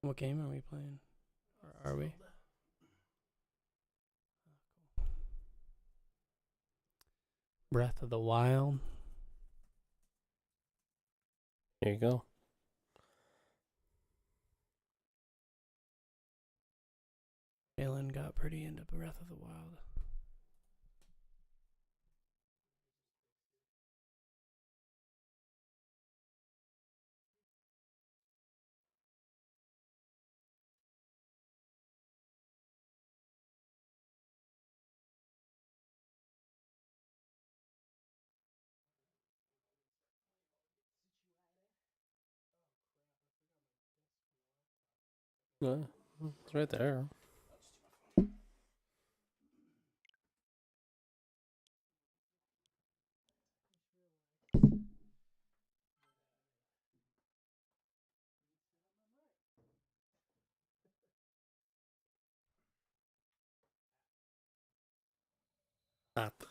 What game are we playing? Or are we? Breath of the Wild. There you go. Jalen got pretty into Breath of the Wild. It's right there. Up.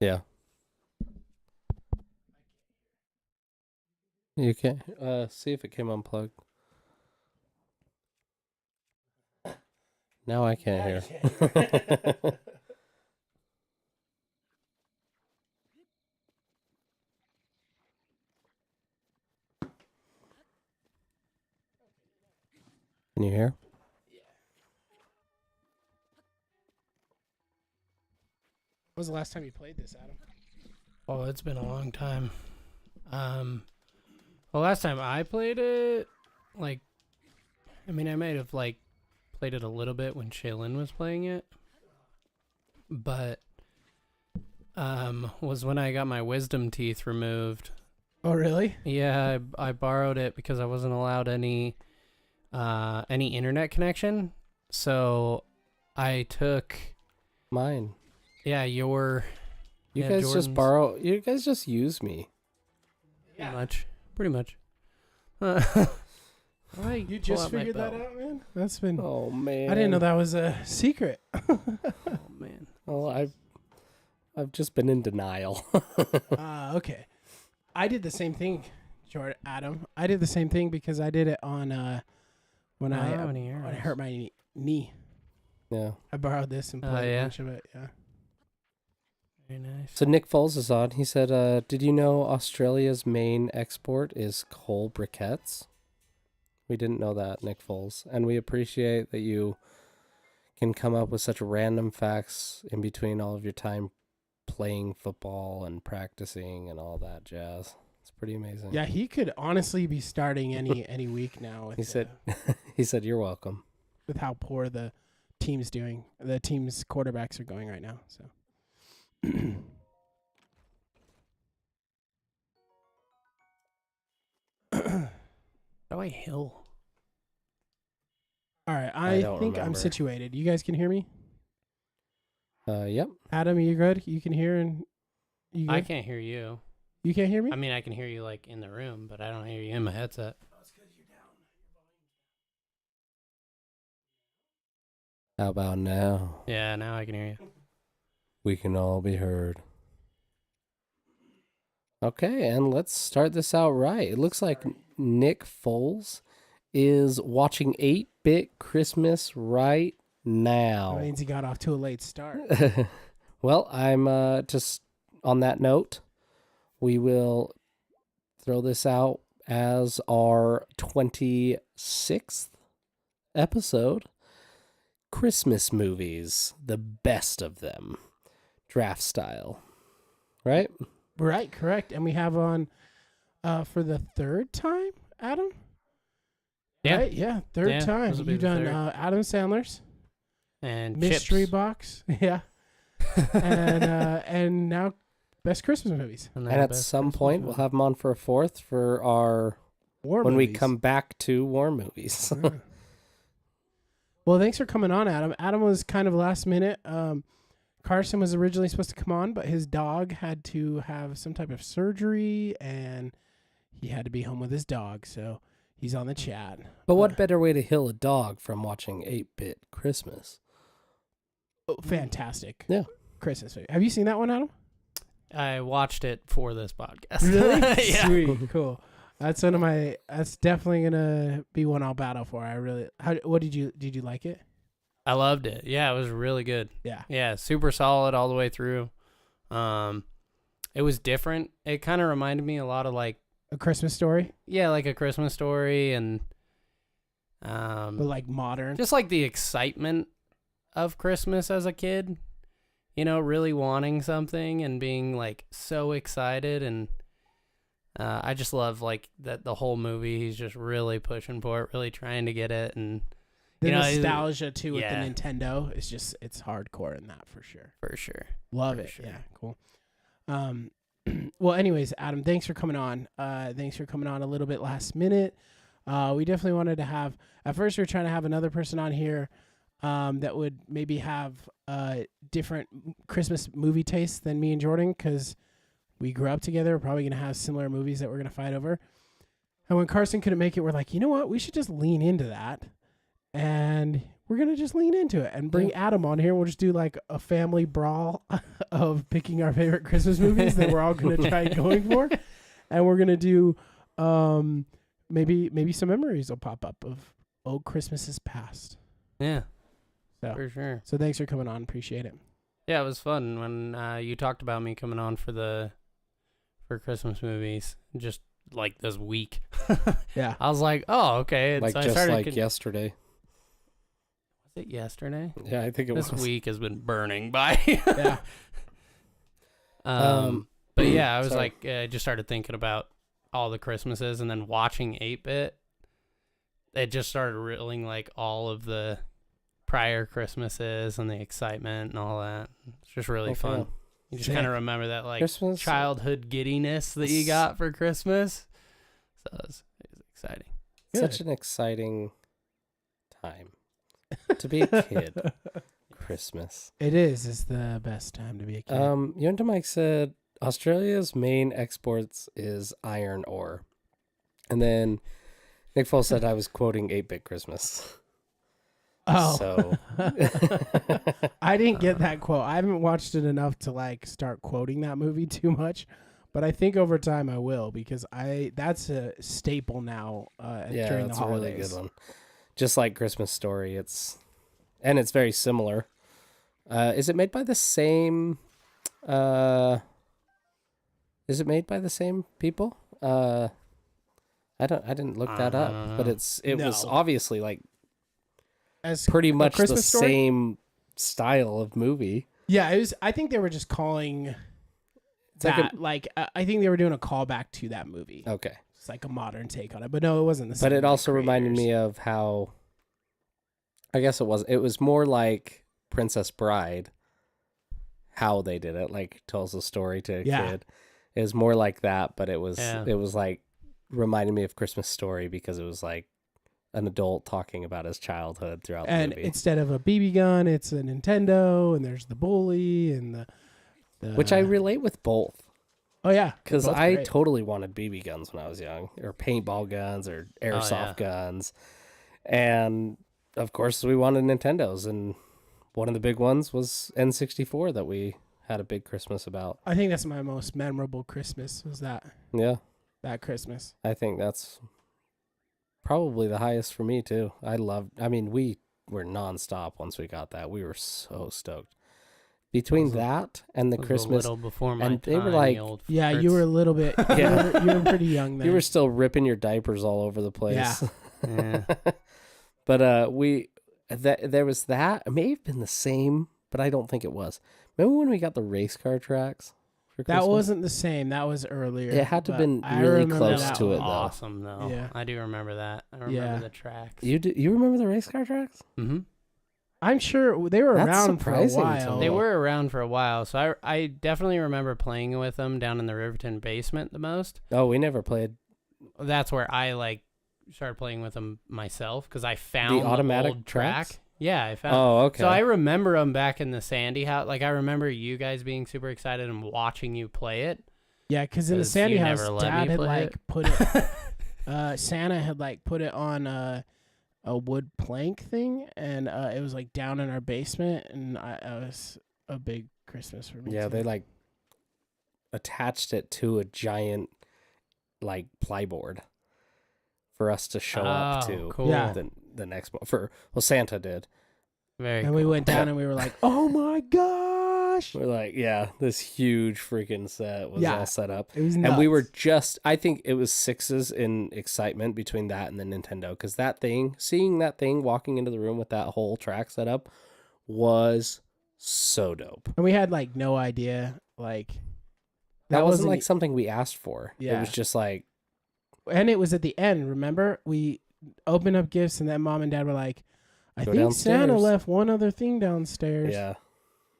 Yeah. You can see if it came unplugged. Now I can't hear. Can you hear? When was the last time you played this, Adam? Oh, it's been a long time. Well, last time I played it, I might have played it a little bit when Shaylin was playing it, but was when I got my wisdom teeth removed. Oh, really? Yeah, I borrowed it because I wasn't allowed any internet connection, so I took Mine. yeah your You yeah, guys Jordan's. just borrow. You guys just use me. Pretty much. You just figured that out, man? That's been... Oh man. I didn't know that was a secret. Oh man. Well, I've just been in denial. Okay. I did the same thing, Adam. I did the same thing because I did it on when I hurt my knee. Yeah. I borrowed this and played a bunch of it. Yeah. Very nice. So Nick Foles is on. He said, "Did you know Australia's main export is coal briquettes?" We didn't know that, Nick Foles, and we appreciate that you can come up with such random facts in between all of your time playing football and practicing and all that jazz. It's pretty amazing. Yeah, he could honestly be starting any week now. With, He said, "He said you're welcome." with how poor the team's doing, the team's quarterbacks are going right now. So. Broadway Hill. All right, I I don't think I'm remember. situated. You guys can hear me? Yep. Adam, you good? You can hear and you I good? can't hear you. You can't hear me? I mean, I can hear you in the room, but I don't hear you in my headset. How about now? Yeah, now I can hear you. We can all be heard. Okay, and let's start this out right. It looks like Nick Foles is watching 8-Bit Christmas right That now. means he got off to a late start. Well, I'm just on that note, we will throw this out as our 26th episode. Christmas movies, the best of them, draft style, right? Right, correct. And we have on for the third time, Adam? Yeah. Right? Yeah, third Yeah, time. this will be You've the done third. Adam Sandler's And Mystery Chips. Box. Yeah. and now Best Christmas Movies. And And then at Best some Christmas point, Movie. we'll have them on for a fourth for our War when we movies. come back to war movies. Yeah. Well, thanks for coming on, Adam. Adam was kind of last minute. Carson was originally supposed to come on, but his dog had to have some type of surgery, and he had to be home with his dog. So He's on the chat. But what better way to heal a dog from watching 8-Bit Christmas? Oh, fantastic. Yeah. Christmas movie. Have you seen that one, Adam? I watched it for this podcast. Really? Yeah. Sweet. Cool. That's one of my. That's definitely gonna be one I'll battle for. I really. What did you like it? I loved it. Yeah, it was really good. Yeah. Yeah, super solid all the way through. It was different. It kind of reminded me a lot of like A Christmas Story, like a Christmas Story, and but like modern. just like the excitement of Christmas as a kid. You know, really wanting something and being like so excited, and I just love like that the whole movie. He's just really pushing for it, really trying to get it, and The you know, nostalgia too with yeah. the Nintendo is just it's hardcore in that for sure. for sure. Love For it. sure. Yeah, cool. Well, anyways, Adam, thanks for coming on. Thanks for coming on a little bit last minute. We definitely wanted to have. At first, we were trying to have another person on here that would maybe have different Christmas movie tastes than me and Jordan, because we grew up together. We're probably gonna have similar movies that we're gonna fight over. And when Carson couldn't make it, we're like, you know what? We should just lean into that, and we're gonna just lean into it and bring Adam on here. We'll just do like a family brawl of picking our favorite Christmas movies that we're all gonna try going for, and we're gonna do maybe some memories will pop up of old Christmases past. Yeah, So- for sure. So thanks for coming on. Appreciate it. Yeah, it was fun when you talked about me coming on for Christmas movies just like this week. Yeah. I was like, oh, okay. And Like so I just started like yesterday. Was it yesterday? Yeah, I think it This was. week has been burning by. Yeah. But yeah, I was sorry. like, I just started thinking about all the Christmases, and then watching 8-Bit. It just started reeling like all of the prior Christmases and the excitement and all that. It's just really Okay. fun. You just Sick. kind of remember that like Christmas. childhood giddiness that you got for Christmas. So it was exciting. Such an exciting time to be a kid. Christmas. It is. It's the best time to be a kid. Yonta Mike said Australia's main exports is iron ore. And then Nick Foles said I was quoting 8-Bit Christmas. Oh. So I didn't get that quote. I haven't watched it enough to like start quoting that movie too much, but I think over time I will, because that's a staple now yeah, during the that's a holidays. really good one. Just like Christmas Story, it's very similar. Is it made by the same Is it made by the same people? I didn't look that up, but it was No. obviously like As pretty a much the Christmas Story? same style of movie. Yeah, it was. I think they were just calling It's like that I think they were doing a callback to that movie. okay. It's like a modern take on it, but no, it wasn't the same. But it also reminded me of how I guess it was more like Princess Bride, how they did it, like tells a story to a kid. It was more like that, but it was like reminding me of Christmas Story because it was like an adult talking about his childhood throughout the and movie. instead of a BB gun, it's a Nintendo, and there's the bully and the Which I relate with both. Oh yeah, Because they're both I great. totally wanted BB guns when I was young, or paintball guns, or airsoft guns. And of course, we wanted Nintendos. And one of the big ones was N64 that we had a big Christmas about. I think that's my most memorable Christmas. Was that Christmas? I think that's probably the highest for me, too. We were nonstop once we got that. We were so stoked. Between that and the It was Christmas, a little before my and they were time, like- the old Yeah, farts. you were a little bit. Yeah. you were pretty young then. you were still ripping your diapers all over the place. Yeah. But there was that. It may have been the same, but I don't think it was. Remember when we got the race car tracks for Christmas? That wasn't the same. That was earlier. It had to but been I really remember close that to one. it, though. Awesome though. Yeah. I do remember that. I remember Yeah. the tracks. You remember the race car tracks? Mm-hmm. I'm sure they were That's around for a surprising to while. me. They were around for a while, so I definitely remember playing with them down in the Riverton basement the most. Oh, we never played. That's where I like started playing with them myself because I found automatic old tracks? track. Yeah, I found. Oh, okay. So I remember them back in the Sandy house. Like I remember you guys being super excited and watching you play it. Yeah, because in the 'Cause Sandy you house, never let Dad me had play like it. put it. Santa had like put it on a wood plank thing, and it was like down in our basement, and it was a big Christmas for me. Yeah, too. they like attached it to a giant like plyboard for us to show up Oh, to cool. Yeah. the next Santa did. Very And cool. we went down and we were like, oh my gosh. We're like, yeah, this huge freaking set was Yeah. all set up. It was And we were nuts. I think it was sixes in excitement between that and the Nintendo, because seeing that thing walking into the room with that whole track set up was so dope. And we had like no idea. Like, That wasn't like something we asked for. It Yeah. was just like, and it was at the end, remember? We opened up gifts, and then mom and dad were like, I Go think Santa downstairs. left one other thing downstairs. yeah,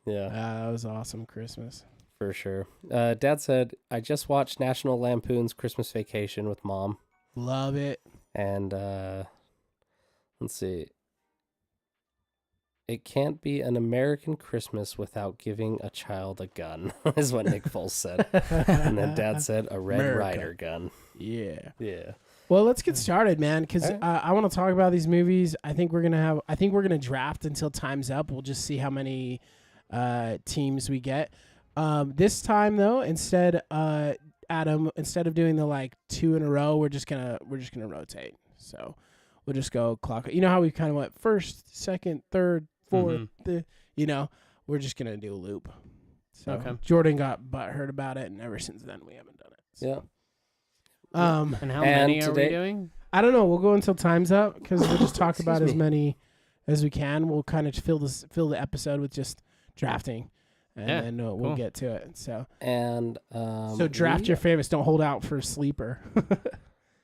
That was awesome Christmas. for sure. Dad said, I just watched National Lampoon's Christmas Vacation with mom. Love it. And let's see. It can't be an American Christmas without giving a child a gun, is what Nick Foles said. And then Dad said, a Red America. Ryder gun. Yeah. Yeah. Well, let's get started, man, because Alright. I want to talk about these movies. I think we're gonna draft until time's up. We'll just see how many teams we get. This time though, instead of doing the like 2 in a row, we're just gonna rotate. So we'll just go clock. You know how we kind of went first, second, third, fourth. We're just gonna do a loop. So Okay. Jordan got butthurt about it, and ever since then we haven't done it. So. Yeah. And how And many are we today- doing? I don't know. We'll go until time's up because we'll just talk about Excuse as me. many as we can. We'll kind of fill the episode with just drafting, and Yeah, then we'll cool. get to it. So And draft your favorites. Don't hold out for a sleeper.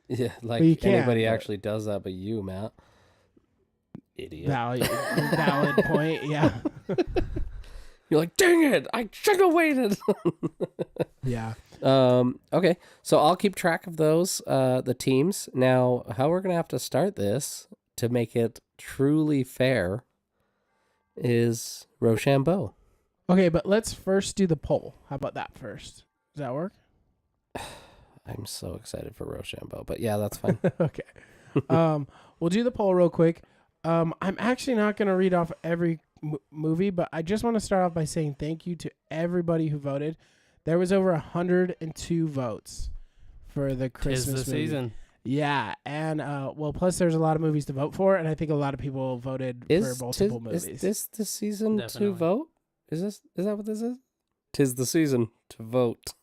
Yeah, like you can, anybody but- actually does that but you, Matt. Idiot. Valid point. Yeah, You're like, dang it, I should have waited. yeah. Okay, so I'll keep track of those, the teams. Now, how we're gonna have to start this to make it truly fair is Rochambeau. Okay, but let's first do the poll. How about that first? Does that work? I'm so excited for Rochambeau, but yeah, that's fine. Okay. We'll do the poll real quick. I'm actually not going to read off every movie, but I just want to start off by saying thank you to everybody who voted. There was over 102 votes for the 'Tis Christmas the movie. season. Yeah, and plus there's a lot of movies to vote for, and I think a lot of people voted for multiple movies. Is this the season Definitely. to vote? Is that what this is? 'Tis the season to vote.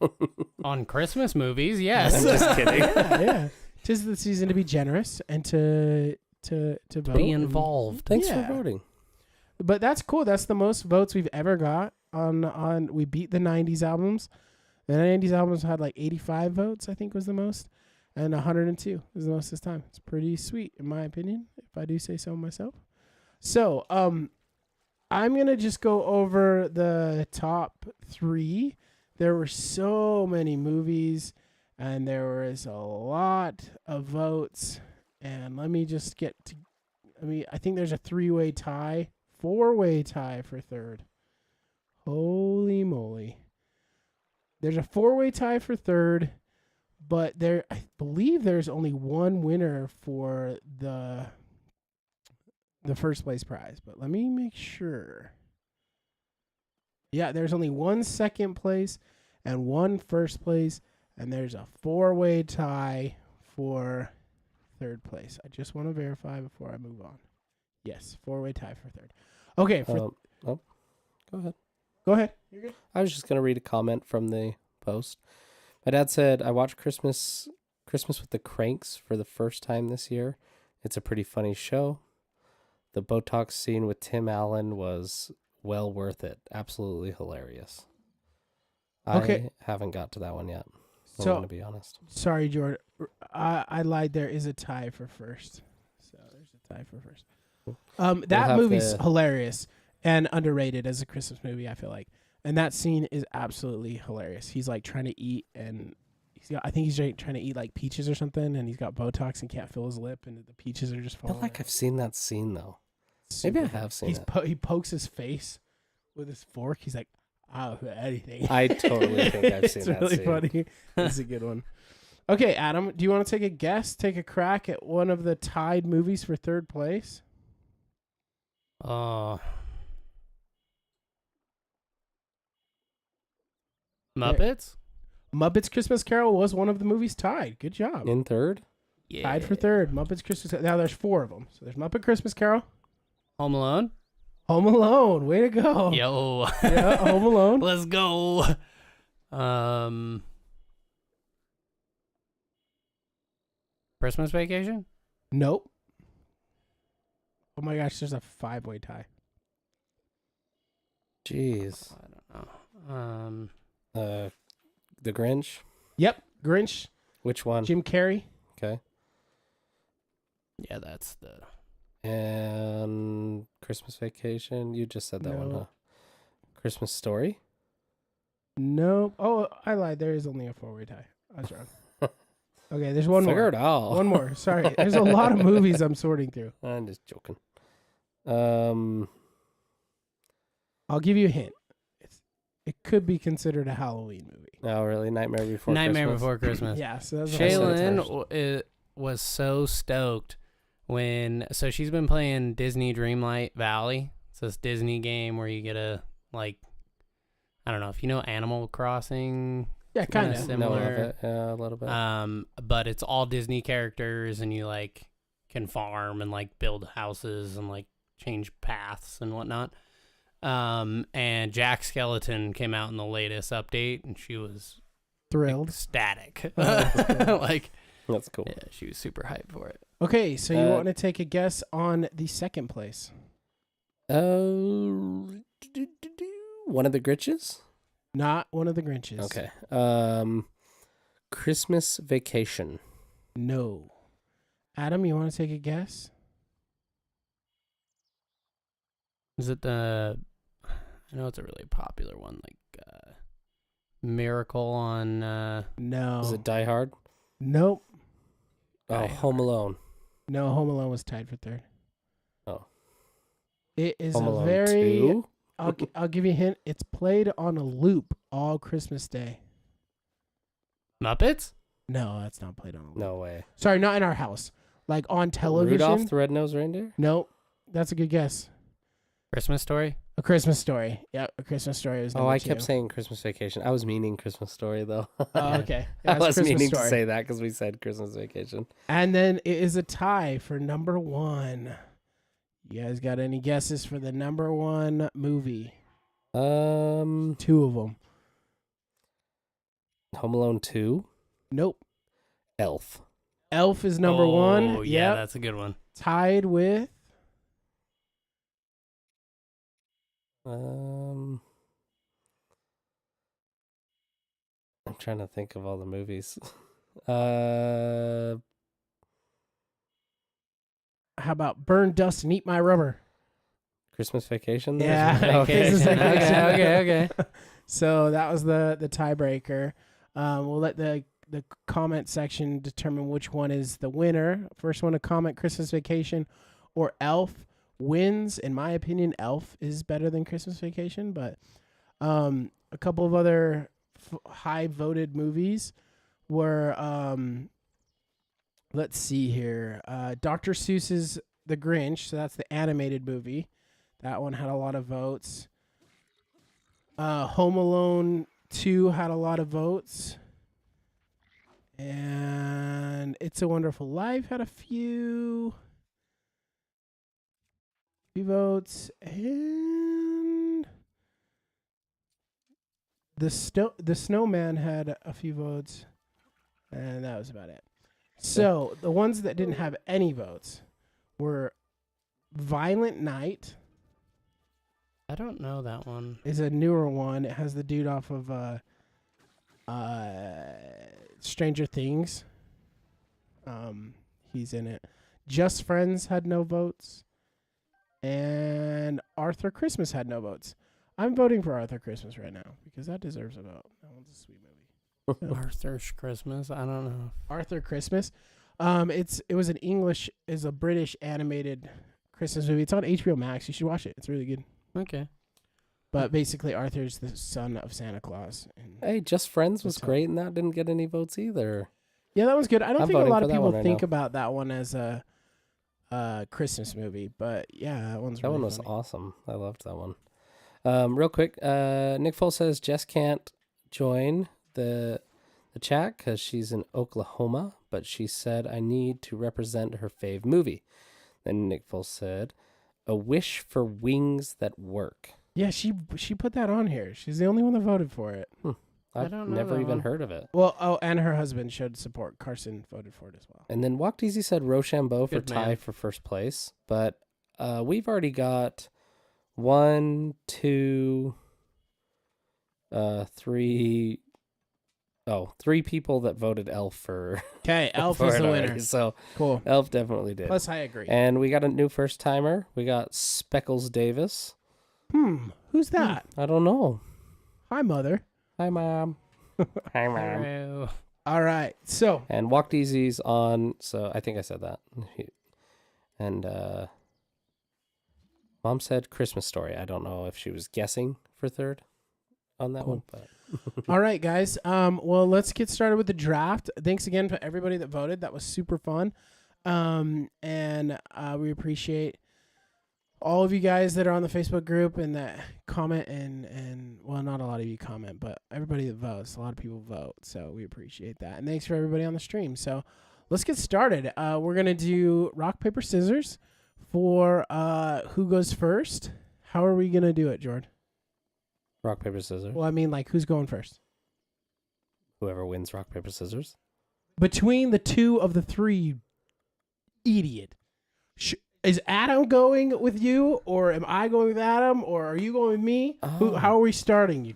On Christmas movies, yes. I'm just kidding. yeah. Tis the season to be generous and to vote. Be involved. Thanks Yeah. for voting. But that's cool. That's the most votes we've ever got on we beat the 90s albums. The 90s albums had like 85 votes, I think was the most, and 102 is the most this time. It's pretty sweet in my opinion, if I do say so myself. So, I'm going to just go over the top 3. There were so many movies and there was a lot of votes, and let me just get to I think there's a 3-way tie. 4-way tie for third. Holy moly. There's a 4-way tie for third, but I believe there's only one winner for the first place prize. But let me make sure. Yeah, there's only one second place and one first place, and there's a 4-way tie for third place. I just want to verify before I move on. Yes, 4-way tie for third. Okay, Go ahead. go ahead. You're good. I was just going to read a comment from the post. My dad said, I watched Christmas with the Cranks for the first time this year. It's a pretty funny show. The Botox scene with Tim Allen was well worth it. Absolutely hilarious. Okay. I haven't got to that one yet. I'm So- going to be honest. Sorry, Jordan. I lied. There is a tie for first. So there's a tie for first. That have movie's the- hilarious and underrated as a Christmas movie, I feel like. And that scene is absolutely hilarious. He's like trying to eat, and I think he's trying to eat like peaches or something, and he's got Botox and can't feel his lip, and the peaches are just I feel falling. like I've seen that scene, though. Super Maybe I good. have seen He's it. he pokes his face with his fork. He's like, "Oh, anything." I totally think I've seen It's that really scene. funny. It's a good one. Okay, Adam, do you want to take a guess? Take a crack at one of the tied movies for third place? Muppets? Muppets Christmas Carol was one of the movies tied. Good job. In third? Yeah. Tied for third. Muppets Christmas Carol. Now there's 4 of them. So there's Muppet Christmas Carol, Home Alone? Home Alone. Way to go. Yo. Yeah, Home Alone. Let's go. Christmas Vacation? Nope. Oh my gosh, there's a 5-way tie. Jeez. I don't know. The Grinch? Yep. Grinch. Which one? Jim Carrey. Okay. Yeah, that's the... And Christmas Vacation? You just said that one, No. huh? Christmas Story? Nope. Oh, I lied. There is only a 4-way tie. I was wrong. Okay, there's one Figure more. it out. One more. Sorry. There's a lot of movies I'm sorting through. I'm just joking. I'll give you a hint. It could be considered a Halloween movie. Oh, really? Nightmare Before Nightmare Christmas? Before Christmas. Yeah, so that's Shaylin was so stoked when... So she's been playing Disney Dreamlight Valley. It's this Disney game where you get a, like... I don't know if you know Animal Crossing. Yeah, kind of. Kinda Know of similar. it. Yeah, a little bit. But it's all Disney characters, and you like can farm and like build houses and like change paths and whatnot. And Jack Skeleton came out in the latest update, and she was Thrilled. ecstatic. Oh, that's cool. Like, That's cool. yeah, she was super hyped for it. Okay, so you Uh, want to take a guess on the second place? One of the Grinches? Not one of the Grinches. Okay. Christmas Vacation. No. Adam, you want to take a guess? Is it the? I know it's a really popular one, like Miracle on. No. Is it Die Hard? Nope. Oh, Die Home Alone. No, Home Alone was tied for third. Oh. It is Home a Alone very... 2? I'll give you a hint. It's played on a loop all Christmas Day. Muppets? No, that's not played on a loop. No way. Sorry, not in our house. Like on television. Rudolph the Red-Nosed Reindeer? Nope. That's a good guess. Christmas Story? A Christmas Story. Yep, A Christmas Story was Oh, number I 2. kept saying Christmas Vacation. I was meaning Christmas Story, though. Oh, okay. I Yeah, it's was Christmas meaning Story. to say that because we said Christmas Vacation. And then it is a tie for number 1. You guys got any guesses for the number 1 movie? 2 of them. Home Alone 2? Nope. Elf. Elf is number 1. Oh, yeah, Yep. that's a good one. Tied with... I'm trying to think of all the movies. How about Burn Dust and Eat My Rubber? Christmas Vacation? Yeah. Okay. Christmas Vacation. okay. So that was the tiebreaker. We'll let the comment section determine which one is the winner. First one to comment, Christmas Vacation or Elf, wins. In my opinion, Elf is better than Christmas Vacation, but a couple of other high voted movies were let's see here, Dr. Seuss's The Grinch, so that's the animated movie. That one had a lot of votes. Home Alone 2 had a lot of votes. And It's a Wonderful Life had a few votes. And The Snowman had a few votes. And that was about it. So the ones that didn't have any votes were Violent Night. I don't know that one. Is a newer one. It has the dude off of Stranger Things. He's in it. Just Friends had no votes. And Arthur Christmas had no votes. I'm voting for Arthur Christmas right now because that deserves a vote. That one's a sweet movie. Arthur's Christmas? I don't know. Arthur Christmas. It was a British animated Christmas movie. It's on HBO Max. You should watch it. It's really good. Okay. But basically, Arthur's the son of Santa Claus. And Hey, Just Friends was That's how- great, and that didn't get any votes either. Yeah, that one's good. I don't I'm think a voting lot for of that people one right think now. about that one as a Christmas movie, but yeah, that one's That really one was funny. awesome. I loved that one. Real quick, Nick Foles says Jess can't join the chat because she's in Oklahoma, but she said I need to represent her fave movie. Then Nick Foles said, "A Wish for Wings That Work." Yeah, she put that on here. She's the only one that voted for it. I I've don't know never that even one. heard of it. Well, and her husband showed support. Carson voted for it as well. And then Walk Easy said Rochambeau for Good tie man. for first place, but we've already got 1, 2, 3. Oh, 3 people that voted Elf for. Okay, Elf for is it the already, winner. So Cool. Elf definitely did. Plus, I agree. And we got a new first timer. We got Speckles Davis. Who's that? I don't know. Hi, mother. Hi, Mom. Hi, Mom. Hello. All right. So, And Walked Easy's on, so I think I said that. And Mom said Christmas Story. I don't know if she was guessing for third on that Cool. one, but all right, guys. Well, let's get started with the draft. Thanks again to everybody that voted. That was super fun. And we appreciate all of you guys that are on the Facebook group and that comment and well, not a lot of you comment, but everybody that votes, a lot of people vote. So we appreciate that. And thanks for everybody on the stream. So let's get started. We're going to do rock, paper, scissors for who goes first. How are we going to do it, Jordan? rock, paper, scissors. Well, I mean, like, who's going first? Whoever wins rock, paper, scissors. Between the two of the three, you idiot. Is Adam going with you, or am I going with Adam, or are you going with me? Oh. How are we starting? You?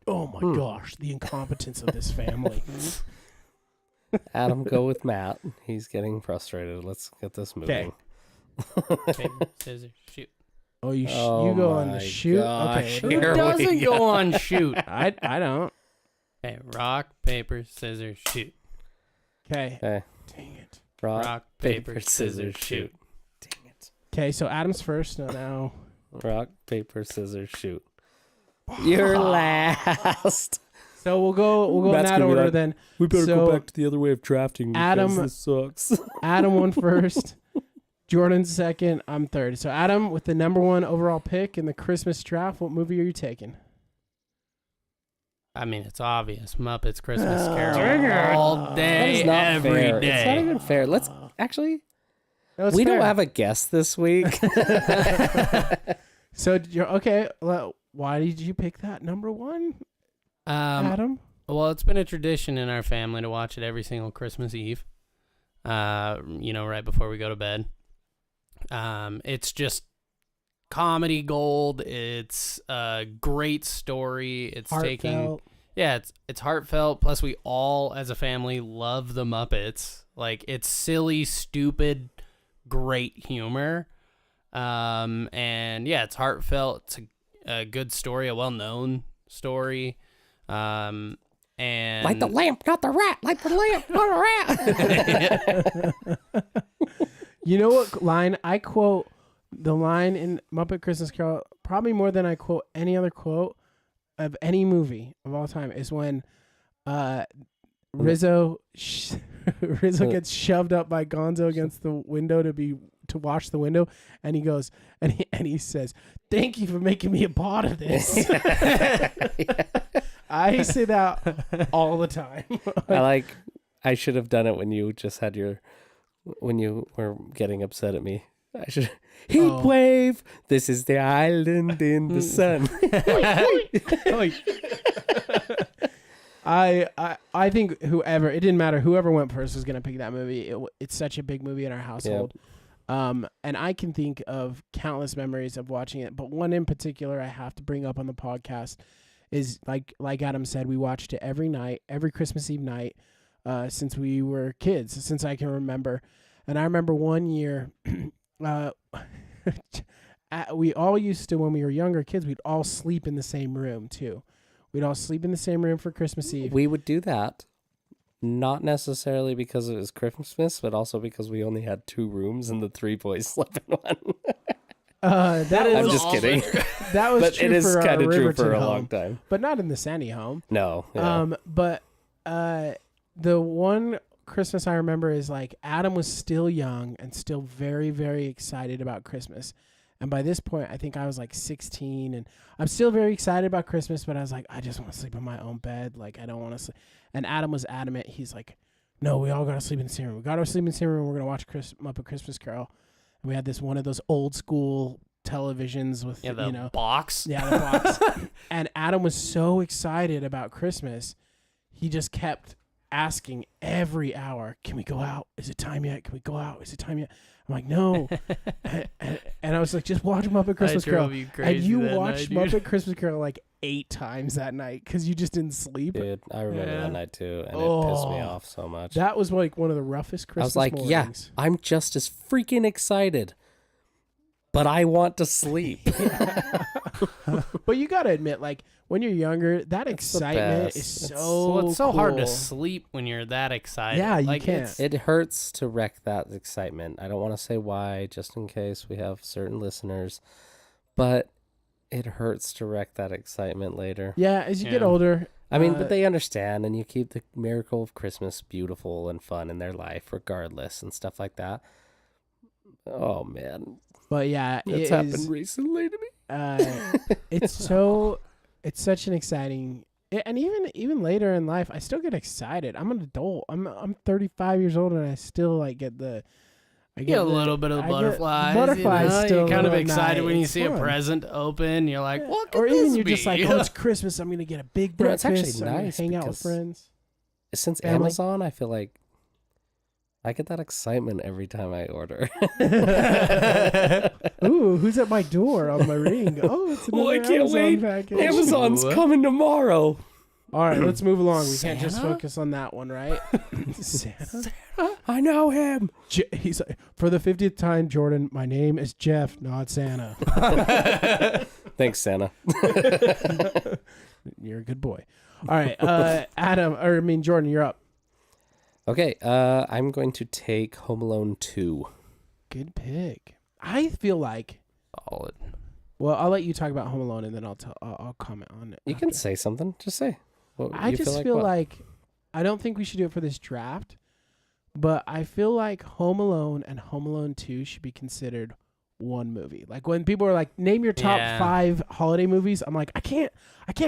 Oh my gosh, the incompetence of this family. Adam, go with Matt. He's getting frustrated. Let's get this moving. Paper, scissors, shoot. Oh, you Oh you go on the my shoot. gosh, Okay, Who Here we doesn't go. go on shoot? I don't. Okay, rock, paper, scissors, shoot. Okay, Okay. dang it. Rock, paper, scissors, shoot. Dang it. Okay, so Adam's first. No, now. Rock, paper, scissors, shoot. You're last. So we'll go in Matt's that gonna be order like, then. We better So, go back to the other way of drafting because Adam- this sucks. Adam won first. Jordan's second. I'm third. So Adam, with the number 1 overall pick in the Christmas draft, what movie are you taking? I mean, it's obvious. Muppets Christmas Dang Carol it. all That day, is not every fair. day. It's not even fair. Let's actually. No, it's We fair. don't have a guest this week. So okay. Well, why did you pick that number 1, Adam? Well, it's been a tradition in our family to watch it every single Christmas Eve. Right before we go to bed. It's just comedy gold. It's a great story. It's Heartfelt. it's heartfelt. Plus, we all as a family love the Muppets. Like, it's silly, stupid, great humor. And yeah, it's heartfelt. It's a good story, a well-known story. And Light the lamp, not the rat. Light the lamp, not a rat. You know what line I quote? The line in Muppet Christmas Carol, probably more than I quote any other quote of any movie of all time, is when Rizzo gets shoved up by Gonzo against the window to wash the window, and he goes and he says, "Thank you for making me a part of this." I say that all the time. I should have done it when you just had when you were getting upset at me. I should heat wave. This is the island in the sun. I think it didn't matter. Whoever went first was gonna pick that movie. It's such a big movie in our household. And I can think of countless memories of watching it, but one in particular I have to bring up on the podcast is like Adam said, we watched it every night, every Christmas Eve night, since we were kids, since I can remember. And I remember one year, we all used to, when we were younger kids, we'd all sleep in the same room too. We'd all sleep in the same room for Christmas Eve. We would do that, not necessarily because it was Christmas, but also because we only had 2 rooms and the 3 boys slept in one. That I'm was just kidding. that was But true it is for kind of true Riverton for a home, long time. but not in the Sandy home. No. Yeah. But the one Christmas I remember is like Adam was still young and still very, very excited about Christmas. And by this point, I think I was like 16 and I'm still very excited about Christmas, but I was like, I just want to sleep in my own bed. Like, I don't want to sleep. And Adam was adamant. He's like, no, we all got to sleep in the same room. We got to sleep in the same room. We're going to watch Muppet Christmas Carol. And we had this one of those old school televisions with, the box. Yeah, the box. And Adam was so excited about Christmas. He just kept asking every hour, can we go out? Is it time yet? Can we go out? Is it time yet? I'm like, no. and I was like, just watch Muppet Christmas Carol. And you watched Muppet Christmas Carol like 8 times that night because you just didn't sleep. Dude, I remember that night too, and it pissed me off so much. That was like one of the roughest Christmas mornings. Yeah, I'm just as freaking excited, but I want to sleep. But you got to admit, like, when you're younger, that excitement is so it's so cool. hard to sleep when you're that excited. Yeah, you like, can't. It hurts to wreck that excitement. I don't want to say why, just in case we have certain listeners, but it hurts to wreck that excitement later. Yeah, as you get older. I mean, but they understand, and you keep the miracle of Christmas beautiful and fun in their life, regardless, and stuff like that. Oh, man. But yeah, it's happened recently to me. It's such an exciting, and even later in life, I still get excited. I'm an adult. I'm 35 years old, and I still like get the. I get a little bit of the butterflies. Butterflies still. You're kind of excited night. when you It's see fun. a present open. You're like, what could or this even you're be? just like, oh, it's Christmas. I'm gonna get a big breakfast. It's actually I'm nice hang out with because friends. Since Family. Amazon, I feel like I get that excitement every time I order. Ooh, who's at my door on my ring? Oh, it's another I can't Amazon wait. package. Amazon's coming tomorrow. All right, let's move along. We can't just Santa? focus on that one, right? Santa? I know him. He's like, for the 50th time, Jordan, my name is Jeff, not Santa. Thanks, Santa. You're a good boy. All right, Jordan, you're up. Okay, I'm going to take Home Alone 2. Good pick. I feel like. Solid. Well, I'll let you talk about Home Alone, and then I'll comment on it. You can say something. Just say. I just feel like I don't think we should do it for this draft, but I feel like Home Alone and Home Alone 2 should be considered one movie. Like when people are like, name your top 5 holiday movies, I'm like, I can't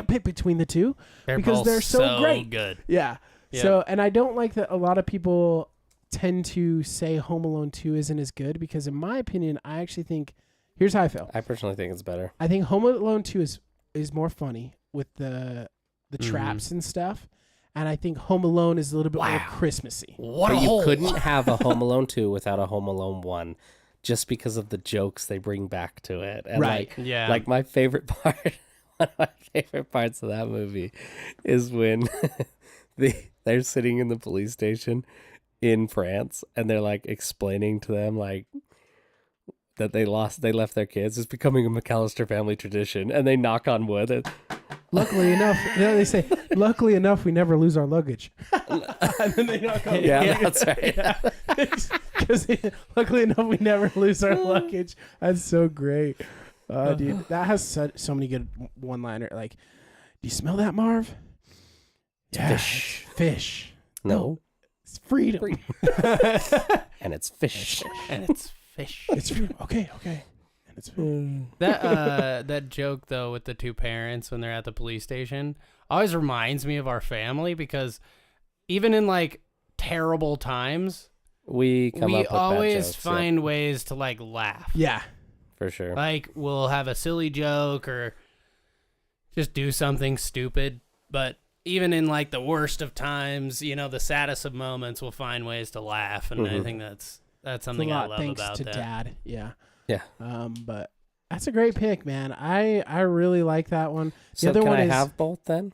pick between the two because they're so great. Good. Yeah. Yep. So, and I don't like that a lot of people tend to say Home Alone 2 isn't as good because in my opinion, I actually think, here's how I feel. I personally think it's better. I think Home Alone 2 is more funny with the traps and stuff. And I think Home Alone is a little bit more Christmassy. But you couldn't have a Home Alone 2 without a Home Alone 1 just because of the jokes they bring back to it. And right. Like my favorite part, one of my favorite parts of that movie is when they're sitting in the police station in France and they're like explaining to them like that they left their kids. It's becoming a McAllister family tradition, and they knock on wood. And luckily enough, they say, luckily enough, we never lose our luggage. And then they knock on wood. Yeah, that's right. Because luckily enough, we never lose our luggage. That's so great. Dude, that has so many good one-liner. Like, do you smell that, Marv? Yeah, Fish. Fish. No. It's freedom. And it's fish. And it's fish. It's freedom. Okay. And it's That joke though with the two parents when they're at the police station always reminds me of our family because even in like terrible times, we always find ways to like laugh. Yeah, for sure. Like we'll have a silly joke or just do something stupid, but even in like the worst of times, the saddest of moments, we'll find ways to laugh, and I think that's something I love thanks about to that. Dad. Yeah. But that's a great pick, man. I really like that one. The other can one I is have both then?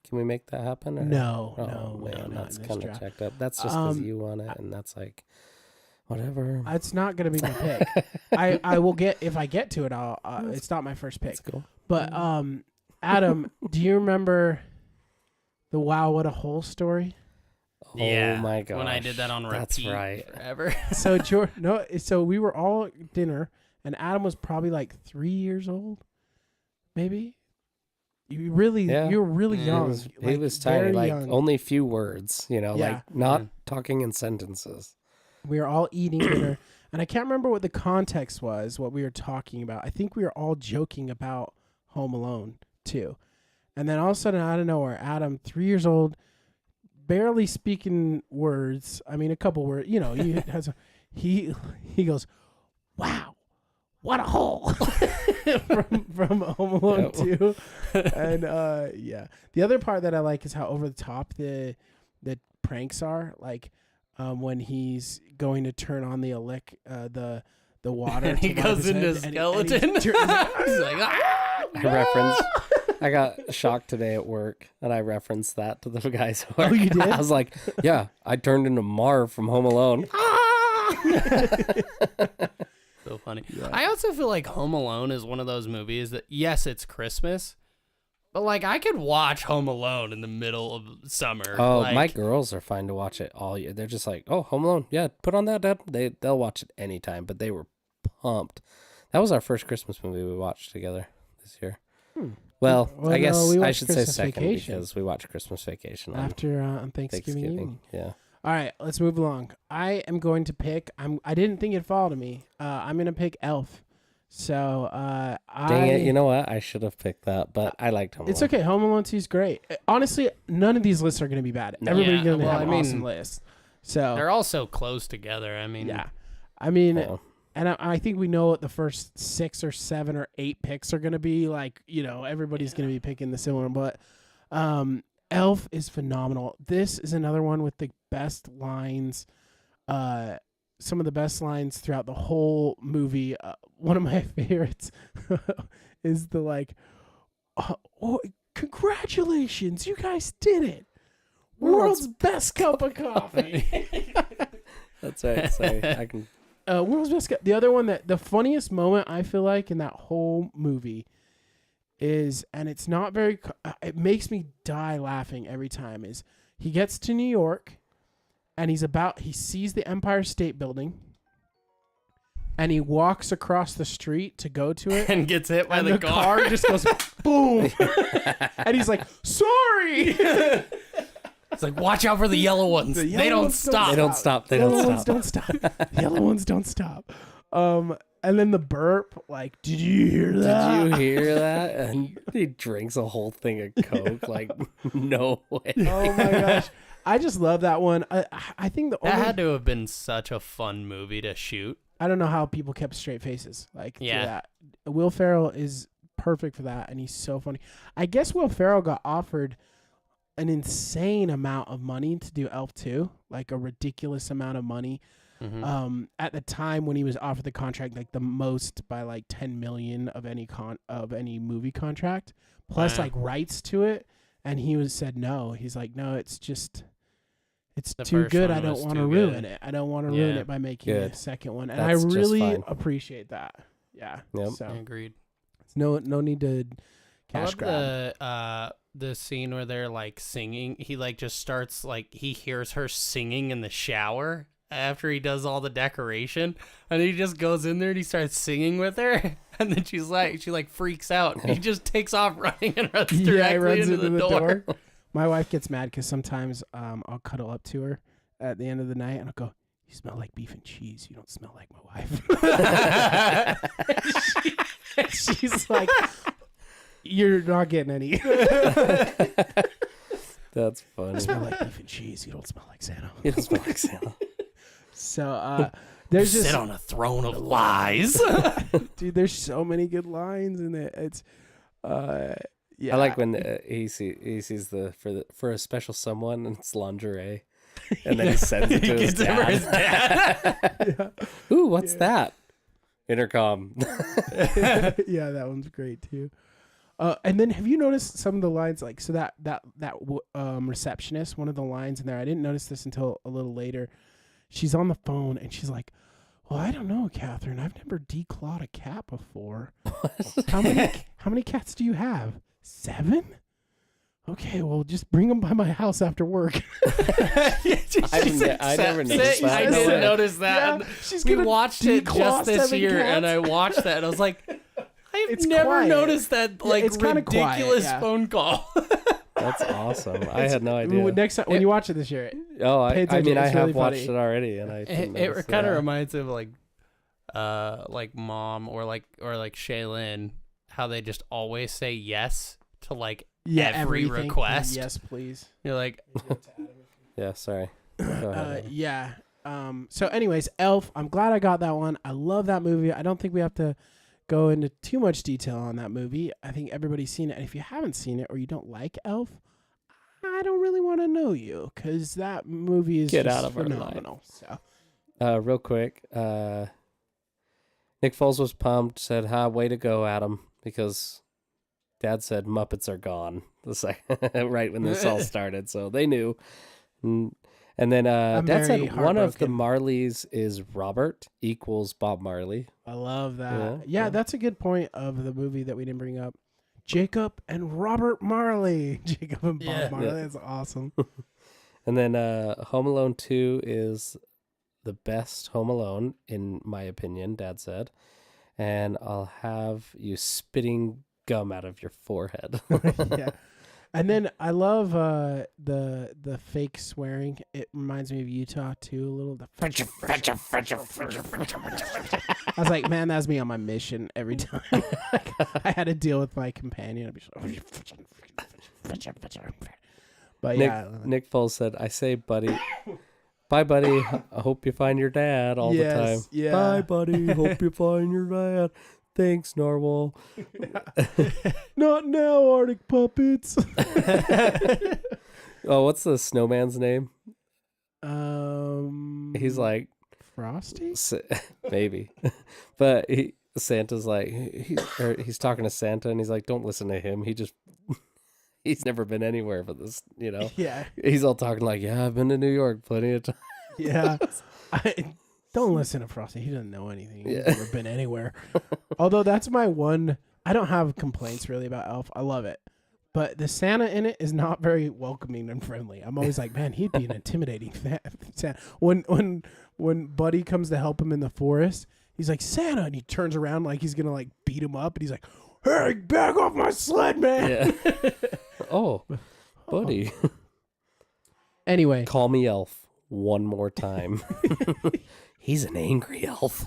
Can we make that happen? Or? no, Man, not that's in this kind of draft. checked up. That's just because you want it, and that's like whatever. It's not gonna be my pick. I will get if I get to it. I'll. It's not my first pick. That's cool. But Adam, do you remember the Wow What a Hole story? Yeah, Oh my god! when I did that on repeat That's right. forever. So we were all at dinner, and Adam was probably like 3 years old, maybe. You were really young. He was tiny, very like young. only few words, Yeah. like not talking in sentences. We were all eating dinner, and I can't remember what the context was, what we were talking about. I think we were all joking about Home Alone too. And then all of a sudden, out of nowhere, Adam, 3 years old, barely speaking words. I mean, a couple words. You know, he goes, "Wow, what a hole!" from Home Alone 2. And yeah, the other part that I like is how over the top the pranks are. Like when he's going to turn on the the water, And he to wipe goes his into head, skeleton. he's like, I got shocked today at work, and I referenced that to the guys at work. Oh, you did? I was like, yeah, I turned into Marv from Home Alone. So funny. Yeah. I also feel like Home Alone is one of those movies that, yes, it's Christmas, but like I could watch Home Alone in the middle of summer. Oh, like, my girls are fine to watch it all year. They're just like, oh, Home Alone. Yeah, put on that, Dad. They'll watch it anytime, but they were pumped. That was our first Christmas movie we watched together this year. Well, Well, I no, guess we I watched should say Christmas second Vacation. because we watched Christmas Vacation on after on Thanksgiving evening. Yeah. All right, let's move along. I am going to pick. I didn't think it'd fall to me. I'm gonna pick Elf. So Dang it! You know what? I should have picked that, but I liked Home Alone. It's okay. Home Alone 2 is great. Honestly, none of these lists are gonna be bad. No. Everybody's Yeah, gonna well, have I an mean, awesome list. So they're all so close together. I mean, yeah, I mean, Yeah. and I think we know what the first 6 or 7 or 8 picks are gonna be. Like, you know, everybody's gonna be picking the similar, but Elf is phenomenal. This is another one with the best lines. Some of the best lines throughout the whole movie. One of my favorites is the like, "Oh, congratulations, you guys did it! World's best cup of coffee." That's right. Sorry, I can. World's best cup. The other one that the funniest moment I feel like in that whole movie is, and it's not very. It makes me die laughing every time. Is he gets to New York. And he sees the Empire State Building, and he walks across the street to go to it, and gets hit by and the car. just goes boom, and he's like, "Sorry." It's like, watch out for the yellow ones. The They yellow don't ones stop. They don't stop. They The yellow don't ones stop. don't stop. The yellow ones don't stop. And then the burp, like, did you hear that? Did you hear that? And he drinks a whole thing of Coke. Like, no way. Oh my gosh. I just love that one. I think the That only had to have been such a fun movie to shoot. I don't know how people kept straight faces like through Yeah. that. Will Ferrell is perfect for that, and he's so funny. I guess Will Ferrell got offered an insane amount of money to do Elf 2, like a ridiculous amount of money. Mhm. At the time when he was offered the contract, like the most by like 10 million of any movie contract, plus Wow. like rights to it, and he said no. He's like, no, it's The too first good. one I don't was want to too ruin good. it. I don't want to ruin Yeah. it by making Good. a second one. And That's I just really fine. appreciate that. Yeah. Yep. So Agreed. no need to I cash love grab. the scene where they're like singing. He like just starts like he hears her singing in the shower after he does all the decoration, and he just goes in there and he starts singing with her, and then she like freaks out. And he just takes off running and runs Yeah, he directly runs into the door. My wife gets mad because sometimes I'll cuddle up to her at the end of the night and I'll go, "You smell like beef and cheese. You don't smell like my wife." She's like, "You're not getting any." That's I funny. smell like beef and cheese. You don't smell like Santa. He doesn't smell like Santa. So there's just Sit on a throne of lies. dude. There's so many good lines in it. It's yeah. I like when he sees for a special someone and it's lingerie, and then he sends it to He his gets it for his dad. Ooh, what's that? Intercom. Yeah, that one's great too. And then have you noticed some of the lines like so that receptionist, one of the lines in there, I didn't notice this until a little later. She's on the phone and she's like, "Well, I don't know, Catherine. I've never declawed a cat before. How many cats do you have? 7? Okay, well, just bring them by my house after work." I never noticed that. I No didn't way. notice that. Yeah, she's We gonna watched it declaw just this 7 year, and cats. I watched that, and I was like, I've It's never quiet. noticed that Yeah, like it's kinda quiet, ridiculous yeah. phone call. That's awesome. I had no idea. Next time when you watch it this year, Oh, pay I attention, mean, I it's have really watched funny. it already, and I It kind of reminds me of like Mom or like Shaylin, how they just always say yes to like every everything. request. Yes, please. You're like, Yeah, sorry. Go ahead. Yeah. So anyways, Elf, I'm glad I got that one. I love that movie. I don't think we have to go into too much detail on that movie. I think everybody's seen it. And if you haven't seen it or you don't like Elf, I don't really want to know you, because that movie is Get just out of our life. phenomenal. So Real quick, Nick Foles was pumped, said, way to go, Adam, because Dad said Muppets are gone right when this all started, so they knew. And then Dad said very one of the heartbroken. Marleys is Robert equals Bob Marley. I love that. Yeah, Yeah, yeah. that's a good point of the movie that we didn't bring up. Jacob and Robert Marley. Jacob and Bob Yeah. Marley. Yeah. That's awesome. And then Home Alone 2 is the best Home Alone, in my opinion, Dad said. And I'll have you spitting gum out of your forehead. Yeah. And then I love the fake swearing. It reminds me of Utah too a little. I was like, man, that's me on my mission every time. Like, I had to deal with my companion. I'd be but yeah, Nick Foles said, I say, buddy, bye, buddy. I hope you find your dad all the time. Yeah. Bye, buddy. Hope you find your dad. Thanks, Narwhal. Not now, Arctic puppets. Oh, what's the snowman's name? He's like, Frosty. maybe. But Santa's like, he's talking to Santa, and he's like, don't listen to him. He's never been anywhere for this, you know? Yeah, He's all talking like, yeah, I've been to New York plenty of times. yeah. Don't listen to Frosty. He doesn't know anything. He's Yeah. never been anywhere. Although that's my one. I don't have complaints really about Elf. I love it. But the Santa in it is not very welcoming and friendly. I'm always like, man, he'd be an intimidating Santa. When Buddy comes to help him in the forest, he's like, Santa, and he turns around like he's gonna like beat him up, and he's like, hey, back off my sled, man. Yeah. Oh, buddy. Anyway, Call me elf one more time. He's an angry elf.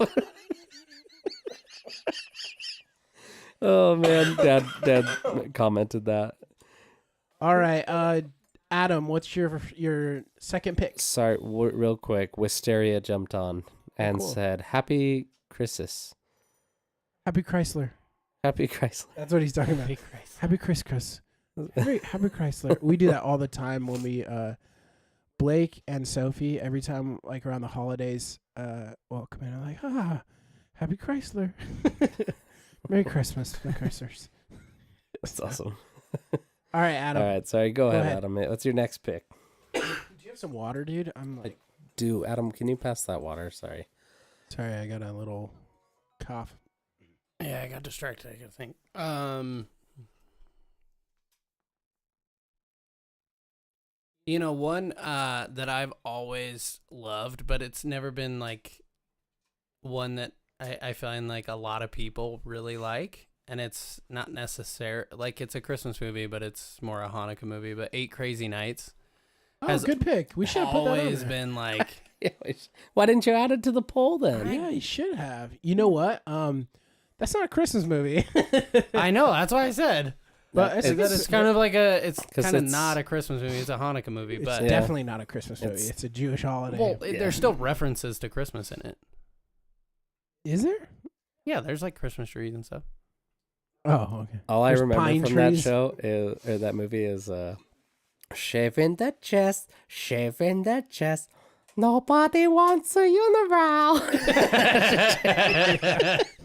Oh man, Dad commented that. all right, Adam, what's your second pick? Sorry, real quick. Wisteria jumped on and cool. said, "Happy Christmas." Happy Chrysler. Happy Chrysler. That's what he's talking about. Happy Christmas. Happy Chrysler. We do that all the time when we Blake and Sophie, every time like around the holidays, welcome in, I'm like, Happy Chrysler. Merry Christmas, the Chryslers. That's awesome. All right, Adam. All right, sorry. Go ahead, ahead. Adam. What's your next pick? Do you have some water, dude? I'm like, Adam, can you pass that water? Sorry. sorry, I got a little cough. yeah, I got distracted. I think. You know, one that I've always loved, but it's never been like one that I find like a lot of people really like, and it's not necessary like it's a Christmas movie, but it's more a Hanukkah movie. But 8 Crazy Nights Oh, has good pick. We should have put that on always there. been like Why didn't you add it to the poll then? Yeah, you should have. You know what? That's not a Christmas movie. I know, that's why I said. But Is that it's kind of like it's 'Cause kind of it's- not a Christmas movie. It's a Hanukkah movie, It's but Yeah. definitely not a Christmas movie. It's- It's a Jewish holiday. well, Yeah. there's still references to Christmas in it. Is there? Yeah, there's like Christmas trees and stuff. Oh, okay. All I There's remember pine from trees. that show is, or that movie is shaving the chest, shaving the chest. Nobody wants a unibrow.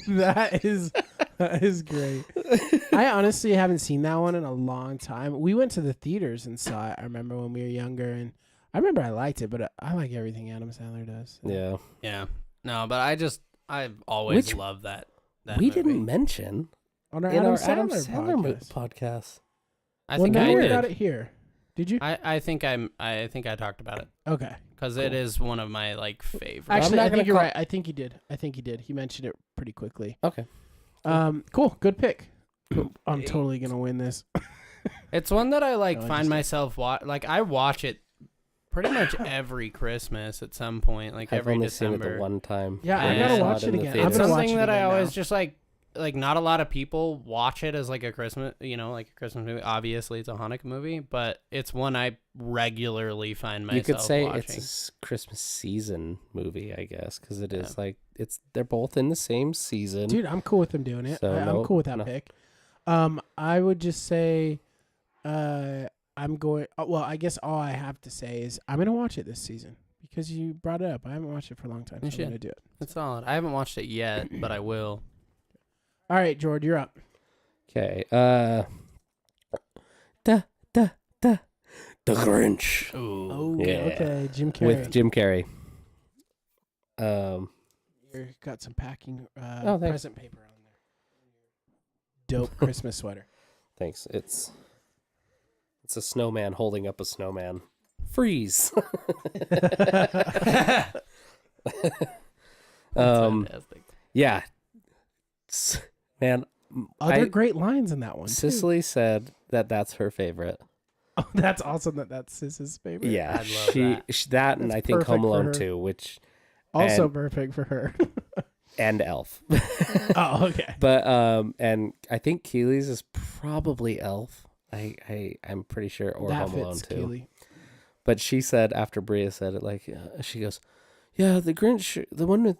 That is great. I honestly haven't seen that one in a long time. We went to the theaters and saw it. I remember when we were younger, and I remember I liked it, but I like everything Adam Sandler does. Yeah. Yeah, no, but I've always Which loved that We movie. didn't mention On our in Adam our Sandler, Adam Sandler podcast. podcast. I Well, think now I we did. got it here. Did you? I think I talked about it Okay. because it is one of my like favorites. Actually, not I gonna think you're call- right. I think he did. He mentioned it pretty quickly. Okay. Cool. Good pick. I'm totally gonna win this. It's one that I like No, find just- myself like I watch it pretty much every Christmas at some point, like I've every only December. seen it the one time. Yeah, I when gotta saw watch it in the again. I'm theater. It's gonna watch something it that I again always now. just like not a lot of people watch it as like a Christmas, like a Christmas movie. Obviously, it's a Hanukkah movie, but it's one I regularly find myself You could say watching. it's a Christmas season movie, I guess, because it is Yeah. like they're both in the same season. Dude, I'm cool with them doing it. So, I'm no- cool with that no. pick. I would just say, I'm going. Well, I guess all I have to say is I'm gonna watch it this season because you brought it up. I haven't watched it for a long time, so You I'm should. gonna do it. It's solid. I haven't watched it yet, but I will. All right, George, you're up. Okay. The Grinch Ooh. Yeah. Okay, Jim Carrey. with Jim Carrey. You got some packing Oh, thanks. present paper on there. Dope Christmas sweater. Thanks. It's a snowman holding up a snowman. Freeze. Fantastic. Yeah. Man, Other great lines in that one. too. Cicely said that that's her favorite. Oh, that's awesome that that's Sis's favorite. Yeah, I'd love that. that and That's I think perfect Home for Alone her. 2, which Also and- perfect for her. and Elf. Oh, okay. But and I think Keely's is probably Elf. I'm pretty sure, or that Home Alone fits, 2. Keely. But she said after Bria said it, like she goes, "Yeah, the Grinch, the one with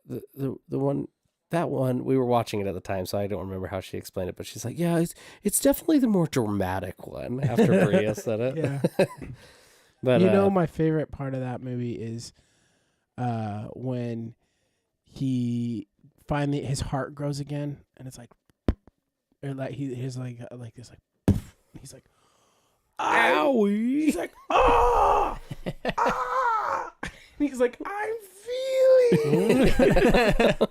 the one that one we were watching it at the time, so I don't remember how she explained it. But she's like, yeah, it's definitely the more dramatic one." After Bria said it, Yeah. but My favorite part of that movie is when he finally his heart grows again, and it's like, or like he's like this, like he's like, owie. he's like, ah, ah. And he's like, I'm feeling,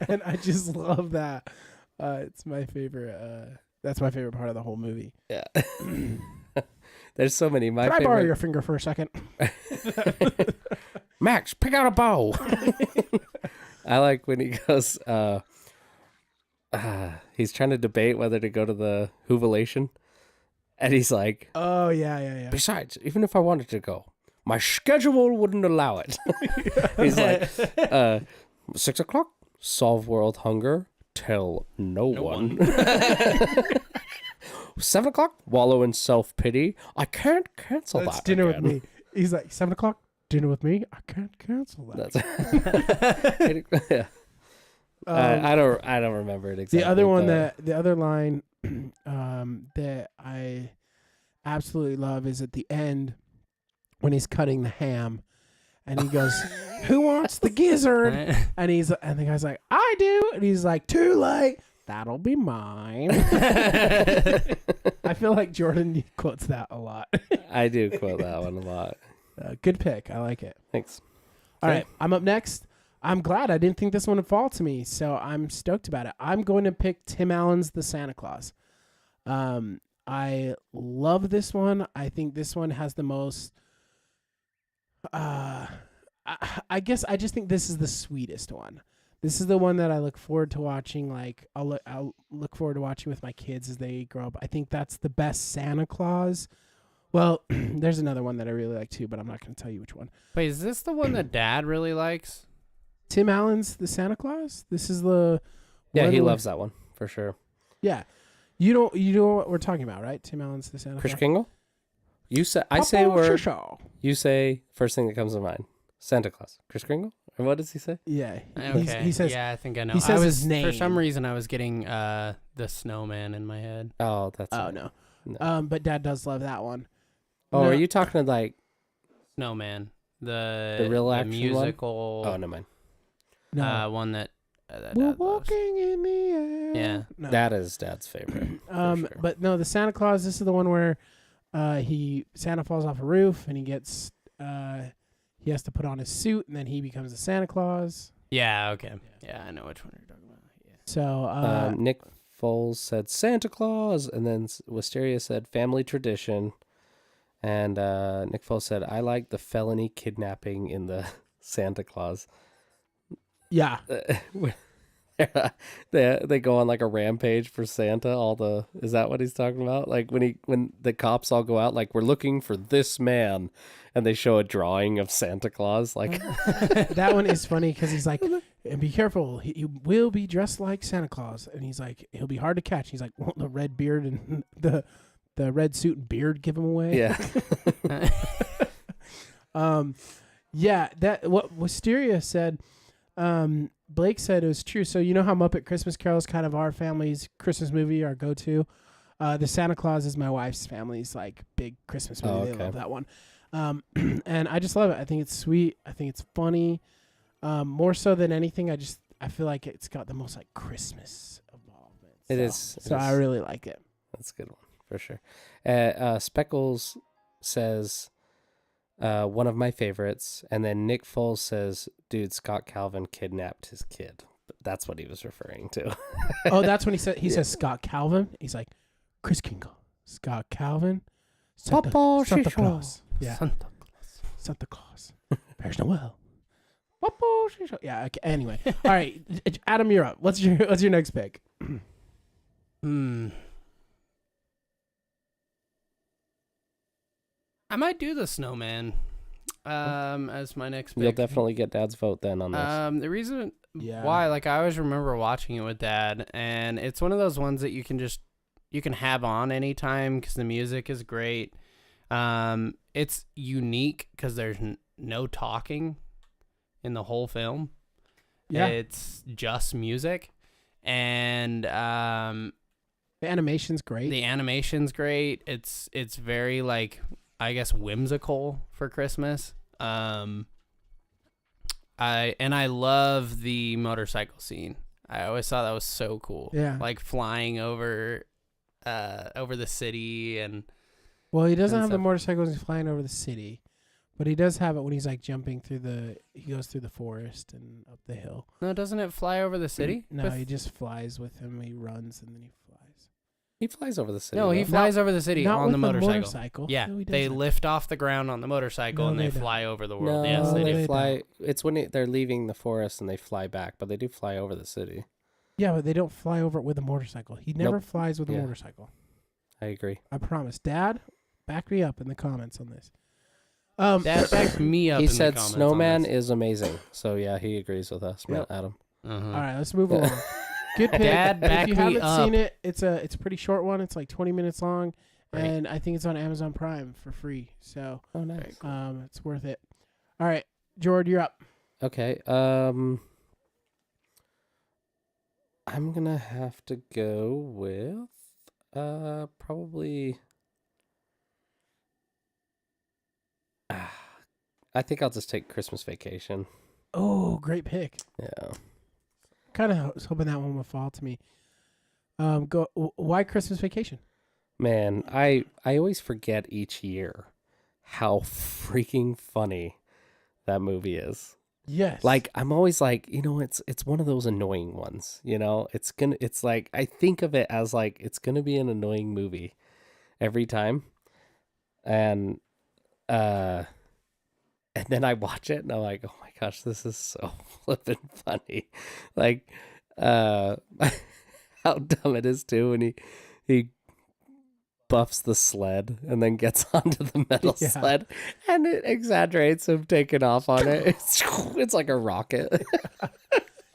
and I just love that. It's my favorite. That's my favorite part of the whole movie. Yeah. There's so many. My Can I borrow favorite. your finger for a second? Max, pick out a bow. I like when he goes. He's trying to debate whether to go to the Hoovalation, and he's like, Oh yeah. "Besides, even if I wanted to go, my schedule wouldn't allow it." He's like, 6 o'clock, solve world hunger, tell no one. 7 o'clock, wallow in self pity. I can't cancel That's that. dinner again. with me. He's like 7 o'clock. Dinner with me. I can't cancel that. That's yeah. I don't remember it exactly. The other one but- the other line that I absolutely love is at the end when he's cutting the ham and he goes, "Who wants the gizzard?" And the guy's like, "I do." And he's like, "Too late. That'll be mine." I feel like Jordan quotes that a lot. I do quote that one a lot. Good pick. I like it. Thanks. All Okay. right, I'm up next. I'm glad I didn't think this one would fall to me, so I'm stoked about it. I'm going to pick Tim Allen's The Santa Claus. I love this one. I think this one has the most. I guess I just think this is the sweetest one. This is the one that I look forward to watching. Like I'll look forward to watching with my kids as they grow up. I think that's the best Santa Claus. Well, there's another one that I really like too, but I'm not going to tell you which one. Wait, is this the one that Dad really likes? Tim Allen's The Santa Claus. This is the Yeah, one he where- loves that one for sure. Yeah, you know what we're talking about, right? Tim Allen's The Santa Chris Claus. Kringle? You say I Papa say word. Shishaw. You say first thing that comes to mind. Santa Claus. Chris Kringle? Or what does he say? Yeah, Okay. he says yeah, I think I know. he says I was, his name. For some reason, I was getting the snowman in my head. Oh, that's. Oh no. No. But Dad does love that one. Oh, No. are you talking like? Snowman, the real action one? musical, Oh, never mind. No, one that that we're Dad loves. walking in the air. Yeah. No. That is Dad's favorite. for sure. But no, the Santa Claus. This is the one where Santa falls off a roof and he gets he has to put on his suit and then he becomes a Santa Claus. Yeah. Okay. Yeah, I know which one you're talking about. Yeah. So Nick Foles said Santa Claus, and then Wisteria said family tradition, and Nick Foles said I like the felony kidnapping in the Santa Claus. yeah, they go on like a rampage for Santa. Is that what he's talking about? Like when the cops all go out, like we're looking for this man, and they show a drawing of Santa Claus. Like That one is funny because he's like, and be careful, he will be dressed like Santa Claus, and he's like, he'll be hard to catch. He's like, won't the red beard and the red suit and beard give him away? yeah, Yeah, that what Wisteria said. Blake said it was true. So you know how Muppet Christmas Carol is kind of our family's Christmas movie, our go-to. The Santa Claus is my wife's family's like big Christmas movie. Oh, They okay. love that one, and I just love it. I think it's sweet. I think it's funny. More so than anything, I feel like it's got the most like Christmas involvement. It is. So I really like it. That's a good one for sure. Speckles says one of my favorites, and then Nick Foles says, "Dude, Scott Calvin kidnapped his kid." But that's what he was referring to. Oh, that's when he says Scott Calvin. He's like, Chris Kingle, Scott Calvin, Santa Claus. Yeah, Santa Claus. There's Noel. Yeah. Okay, anyway, all right, Adam, you're up. What's your next pick? I might do the Snowman as my next pick. You'll definitely get Dad's vote then on this. The reason Yeah. why, like, I always remember watching it with Dad, and it's one of those ones that you can have on anytime because the music is great. It's unique because there's no talking in the whole film. Yeah. It's just music, and The animation's great. the animation's great. It's very, like, I guess, whimsical for Christmas. I love the motorcycle scene. I always thought that was so cool. Yeah. Like flying over the city, and Well, he doesn't and have the stuff. motorcycles when he's flying over the city, but he does have it when he's like jumping through he goes through the forest and up the hill. no, doesn't it fly over the city? No, With- he just flies with him. He runs and then he flies. He flies over the city. no, he though. flies over the city Not on with the motorcycle. Yeah, No, he they doesn't. lift off the ground on the motorcycle No, and they they don't. fly over the world. No, Yes, they they do. don't. fly. It's when they're leaving the forest and they fly back, but they do fly over the city. Yeah, but they don't fly over it with a motorcycle. He never Nope. flies with a Yeah. motorcycle. I agree. I promise. Dad, back me up in the comments on this. That backed me up. He in the said comments on Snowman this. is amazing. So yeah, he agrees with us, Yep. Adam. Uh-huh. All right, let's move along. Good pick. Dad, back if you me haven't up. seen it, it's a pretty short one. It's like 20 minutes long, Right. and I think it's on Amazon Prime for free. So Oh, nice. it's worth it. All right, Jordan, you're up. Okay. I'm gonna have to go with probably. I think I'll just take Christmas Vacation. Oh, great pick. Yeah. Kind of was hoping that one would fall to me. Why Christmas Vacation? Man, I always forget each year how freaking funny that movie is. Yes. Like I'm always like, it's one of those annoying ones, It's like I think of it as like it's going to be an annoying movie every time. And then I watch it and I'm like, "Oh my gosh, this is so flippin' funny." Like how dumb it is too when he buffs the sled and then gets onto the metal Yeah. sled and it exaggerates him taking off on it. It's like a rocket.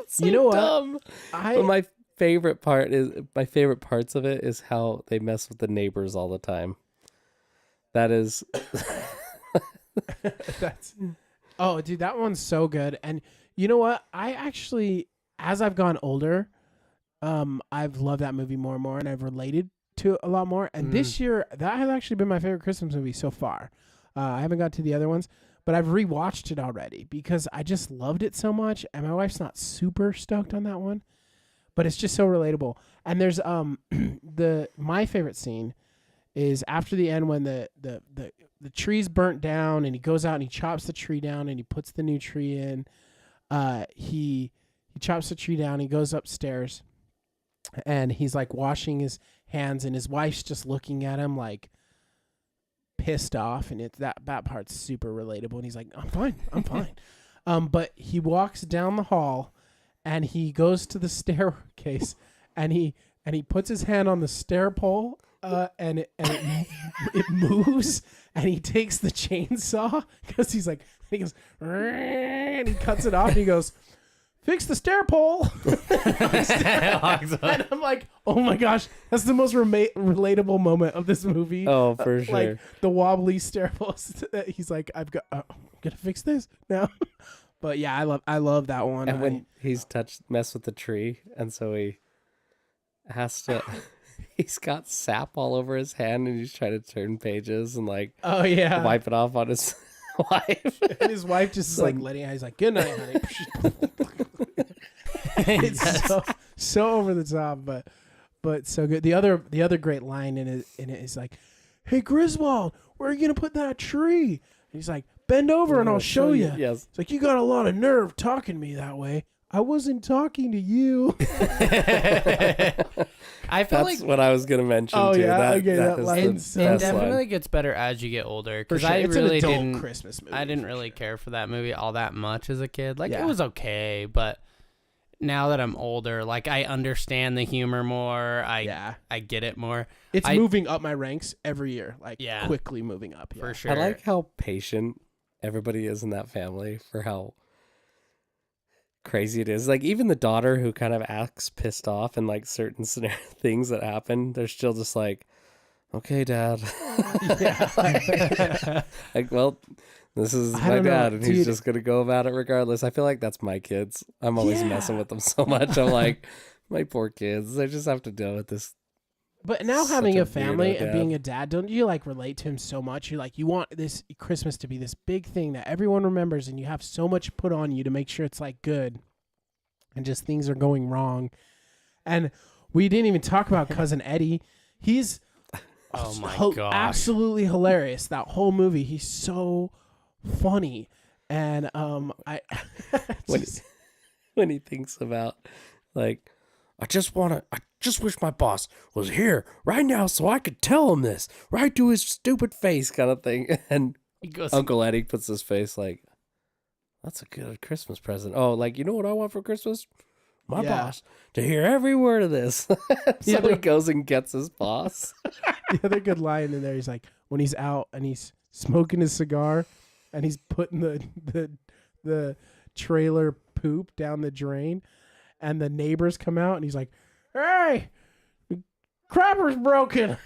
It's so You know what? dumb. But my favorite parts of it is how they mess with the neighbors all the time. That is That's oh, dude, that one's so good. And you know what? I actually, as I've gone older, I've loved that movie more and more, and I've related to it a lot more. And this year, that has actually been my favorite Christmas movie so far. I haven't got to the other ones, but I've rewatched it already because I just loved it so much. And my wife's not super stoked on that one, but it's just so relatable. And there's my favorite scene is after the end when the tree's burnt down and he goes out and he chops the tree down and he puts the new tree in. He chops the tree down. He goes upstairs and he's like washing his hands and his wife's just looking at him like pissed off. And that part's super relatable. And he's like, I'm fine. But he walks down the hall and he goes to the staircase, and he puts his hand on the stair pole, and it moves, and he takes the chainsaw because he's like, he goes, and he cuts it off, and he goes, fix the stair pole. And I'm like, oh my gosh, that's the most relatable moment of this movie. Oh, for sure. Like the wobbly stair poles. He's like, I'm gonna fix this now. But yeah, I love that one. And when he's messed with the tree, and so he has to, he's got sap all over his hand, and he's trying to turn pages and like, oh yeah, wipe it off on his wife. And his wife just is like letting. He's like, good night, honey. It's so over the top, but so good. The other great line in it is like, hey Griswold, where are you gonna put that tree? And he's like, bend over and I'll show you. Yes. It's like, you got a lot of nerve talking to me that way. I wasn't talking to you. I feel That's like what I was gonna mention. Oh, too. yeah, okay, that is line the so- it best definitely line. gets better as you get older. For Because sure. I It's really an adult didn't. Christmas movie. I didn't really care for that movie all that much as a kid. Like Yeah. it was okay, but now that I'm older, like I understand the humor more. I get it more It's I- moving up my ranks every year. Like Yeah. quickly moving up. Yeah. for sure. I like how patient everybody is in that family for how crazy it is. Like even the daughter who kind of acts pissed off and like certain things that happen, they're still just like, okay, Dad. Yeah. like, well, this is I my don't know, dad, and dude. he's just gonna go about it regardless. I feel like that's my kids. I'm always messing Yeah. with them so much. I'm like, my poor kids. They just have to deal with this. But now Such having a a family weirdo and dad. being a dad, don't you like relate to him so much? You're like, you want this Christmas to be this big thing that everyone remembers, and you have so much put on you to make sure it's like good, and just things are going wrong. And we didn't even talk about Cousin Eddie. He's Oh my gosh. absolutely hilarious. That whole movie, he's so funny. And I When, just- when he thinks about like, I just wish my boss was here right now so I could tell him this right to his stupid face kind of thing. And He goes, Uncle Eddie puts his face like, that's a good Christmas present. Oh, like, you know what I want for Christmas? My Yeah. boss to hear every word of this. So Yeah. he goes and gets his boss. the other good line in there, he's like, when he's out and he's smoking his cigar and he's putting the trailer poop down the drain, and the neighbors come out and he's like, hey, the crapper's broken.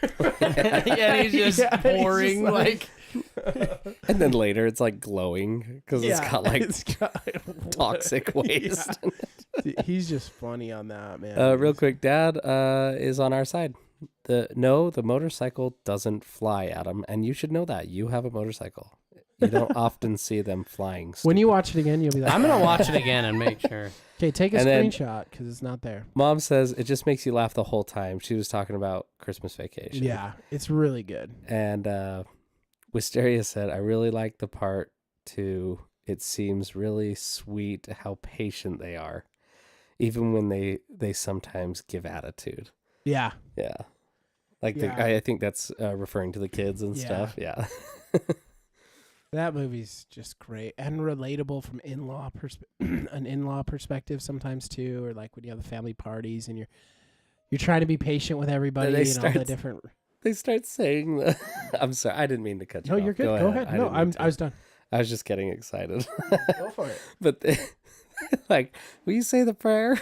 and he's just Yeah, and he's pouring just like And then later it's like glowing because it's got like it's got- toxic waste. Yeah. He's just funny on that, man. Real quick, Dad is on our side. The motorcycle doesn't fly, Adam, and you should know that. You have a motorcycle. You don't often see them flying. When you watch it again, you'll be like, I'm gonna watch it again and make sure. okay, take a And then- screenshot because it's not there. Mom says it just makes you laugh the whole time. She was talking about Christmas Vacation. Yeah, it's really good. And Wisteria said, I really like the part too. It seems really sweet how patient they are, even when they sometimes give attitude. Yeah. Yeah. Like Yeah. I think that's referring to the kids and Yeah. stuff. Yeah. That movie's just great and relatable from an in-law perspective sometimes too, or like when you have the family parties and you're trying to be patient with everybody they and all the start- different. They start saying the I'm sorry, I didn't mean to cut you No, off. you're good. Go ahead. I No, didn't mean to. I was done. I was just getting excited. Go for it. But like, will you say the prayer?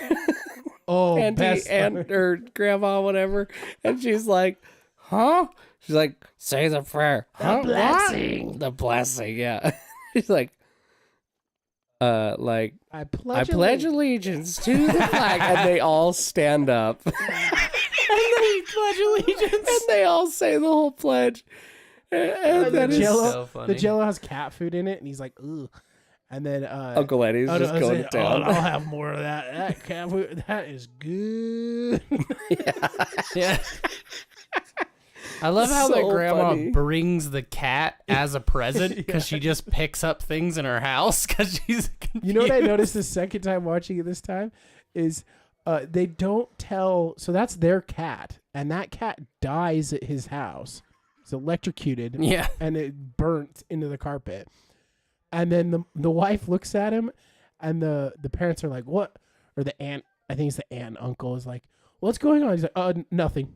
Oh, Auntie best. and or grandma, whatever. And she's like, huh? She's like, say the prayer. Huh? What? blessing. The blessing, yeah. She's like, I I pledge. pledge allegiance to the flag. And they all stand up. And then he pledge allegiance. And they all say the whole pledge. And And that the is Jello, so funny. the Jello has cat food in it, and he's like, ugh. And then Uncle Eddie's oh, no, just I was going like, down. Oh, I'll have more of that. That cat food, that is good. Yeah. I love how the So grandma funny. brings the cat as a present because she just picks up things in her house because she's confused. You know what I noticed the second time watching it this time is they don't tell. So that's their cat, and that cat dies at his house. It's electrocuted Yeah. and it burnt into the carpet. And then the wife looks at him, and the parents are like, "What? or the aunt, I think it's the aunt and uncle, is like, what's going on? He's like, nothing.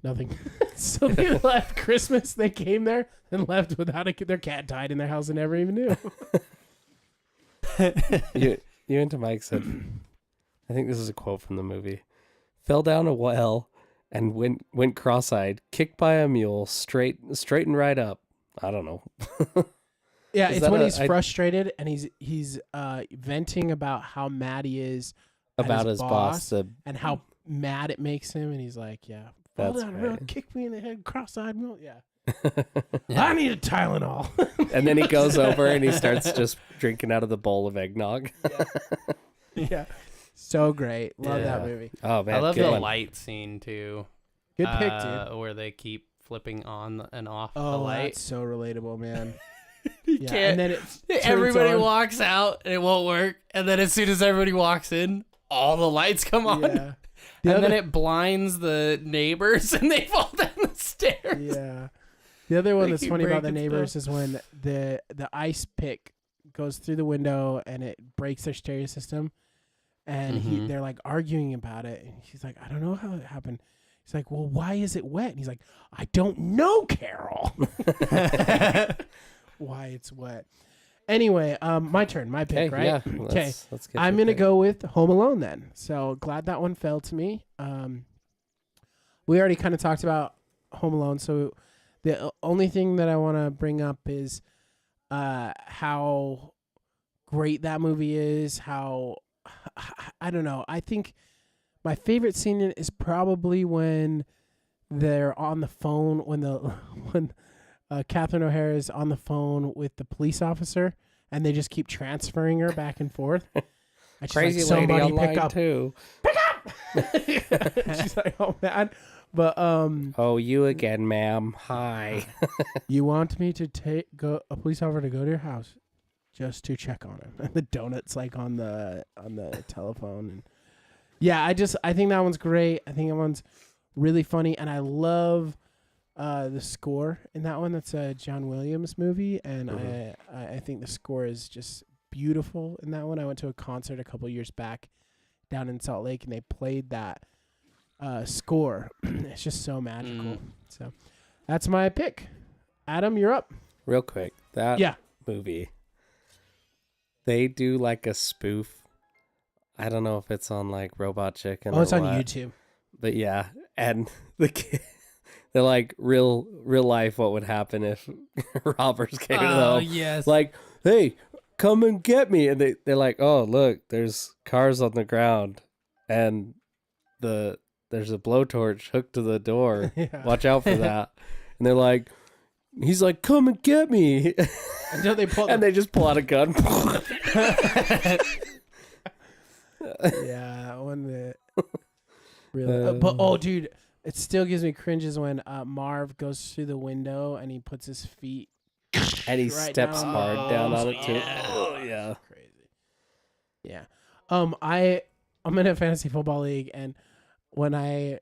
So they left Christmas. They came there and left without their cat died in their house and never even knew. You and Mike said, I think this is a quote from the movie. Fell down a well and went cross-eyed, kicked by a mule, straightened right up. I don't know. Yeah, Is it's that when a- he's I- frustrated and he's venting about how mad he is at About his boss. and how mad it makes him, and he's like, "Yeah, fall That's down, real, right. kick me in the head, cross-eyed mule." Yeah, Yeah. I need a Tylenol. And then he goes over and he starts just drinking out of the bowl of eggnog. Yeah, so great. Love that Yeah. movie. Oh man, I love good the one. light scene too. Good pick, dude. Where they keep flipping on and off the Oh, light. that's so relatable, man. You Yeah, can't. and then it turns Everybody on. walks out and it won't work, and then as soon as everybody walks in, all the lights come on, Yeah, and then it blinds the neighbors and they fall down the stairs. yeah. The other one They that's keep funny about the breaking neighbors stuff. is when the ice pick goes through the window and it breaks their stereo system, and Mhm. they're like arguing about it, and he's like, I don't know how it happened. He's like, well, why is it wet? And he's like, I don't know, Carol. Why it's wet. Anyway, my turn, my pick, right? Yeah. Okay. Let's get I'm your gonna pick. go with Home Alone then. So glad that one fell to me. We already kind of talked about Home Alone, so the only thing that I want to bring up is how great that movie is. How I don't know. I think my favorite scene is probably when they're on the phone when Catherine O'Hara is on the phone with the police officer, and they just keep transferring her back and forth. And she's Crazy like, lady somebody online pick up. too. She's like, oh man, but Oh, you again, ma'am. Hi. you want me to take a police officer to go to your house just to check on him? And the donut's like on the telephone, and yeah, I think that one's great. I think that one's really funny, and I love the score in that one. That's a John Williams movie, and Mhm. I think the score is just beautiful in that one. I went to a concert a couple years back down in Salt Lake, and they played that score. It's just so magical. Mm. So that's my pick. Adam, you're up. Real quick, that Yeah. movie. They do like a spoof. I don't know if it's on like Robot Chicken. Oh, it's or on what, YouTube. But yeah, and the kid, they're like real life. What would happen if robbers came to the Oh home? yes. Like, hey, come and get me. And they're like, oh, look, there's cars on the ground, and there's a blowtorch hooked to the door. Yeah. Watch out for that. And they're like, he's like, come and get me. Until they pull And they just pull out a gun. yeah, when the really, but oh, dude, it still gives me cringes when Marv goes through the window and he puts his feet And he right steps down hard down on it too. yeah. Oh, yeah. crazy. Yeah. I'm in a fantasy football league, and when I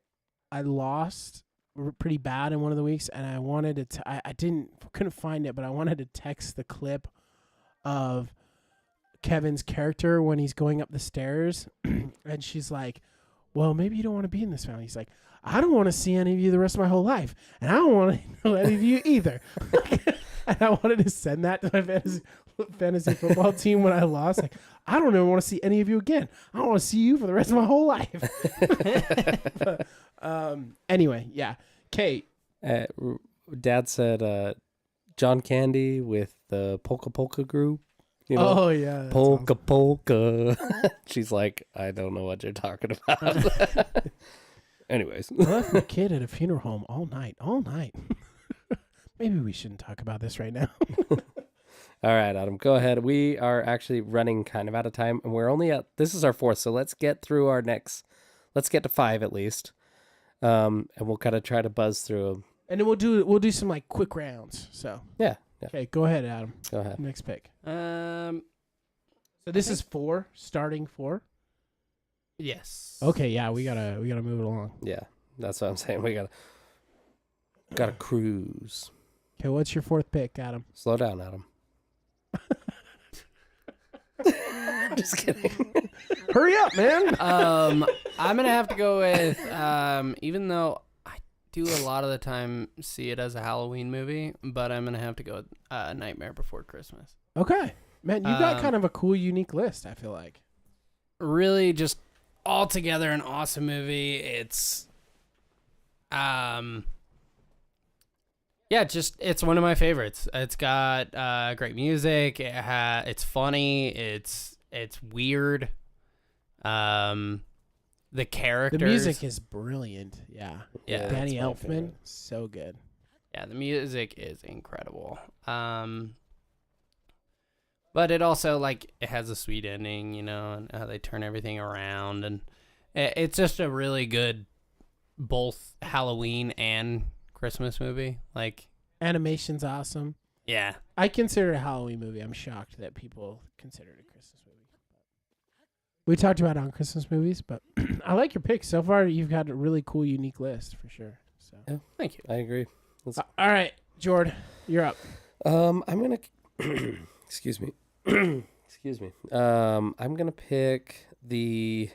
lost pretty bad in one of the weeks, and I wanted to I couldn't find it, but I wanted to text the clip of Kevin's character when he's going up the stairs, and she's like, well, maybe you don't want to be in this family. He's like, I don't want to see any of you the rest of my whole life, and I don't want to know any of you either. And I wanted to send that to my fantasy football team when I lost. Like, I don't ever want to see any of you again. I don't want to see you for the rest of my whole life. But, anyway, yeah. Kate. Dad said John Candy with the Polka Polka group. You know, Oh, yeah. that's Polka awesome. Polka. She's like, I don't know what you're talking about. Anyways. I left my kid at a funeral home all night. Maybe we shouldn't talk about this right now. All right, Adam, go ahead. We are actually running kind of out of time, and we're only this is our fourth, so let's get through let's get to 5 at least. And we'll kind of try to buzz through them. And then we'll do some like quick rounds. So Yeah. okay, go ahead, Adam. Go ahead. Next pick. Um. So this is 4, starting 4. Yes. Okay, yeah, we gotta move it along. Yeah, that's what I'm saying. We gotta cruise. Okay, what's your 4th pick, Adam? Slow down, Adam. Just kidding. Hurry up, man. I'm gonna have to go with even though I do a lot of the time see it as a Halloween movie, but I'm gonna have to go with Nightmare Before Christmas. Okay, man, you got kind of a cool, unique list. I feel like. Really, just altogether an awesome movie. It's yeah, it's one of my favorites. It's got great music. It's funny. It's weird. The characters. The music is brilliant. Yeah. Yeah, Danny that's my Elfman, favorite. so good. Yeah, the music is incredible. But it also it has a sweet ending, and how they turn everything around, and it's just a really good both Halloween and Christmas movie. Animation's awesome. Yeah. I consider it a Halloween movie. I'm shocked that people consider it a Christmas movie. We talked about it on Christmas movies, but I like your pick. So far, you've got a really cool, unique list for sure. So, Yeah, thank you. I agree. all right, Jord, you're up. I'm gonna excuse me. Excuse me. I'm gonna pick the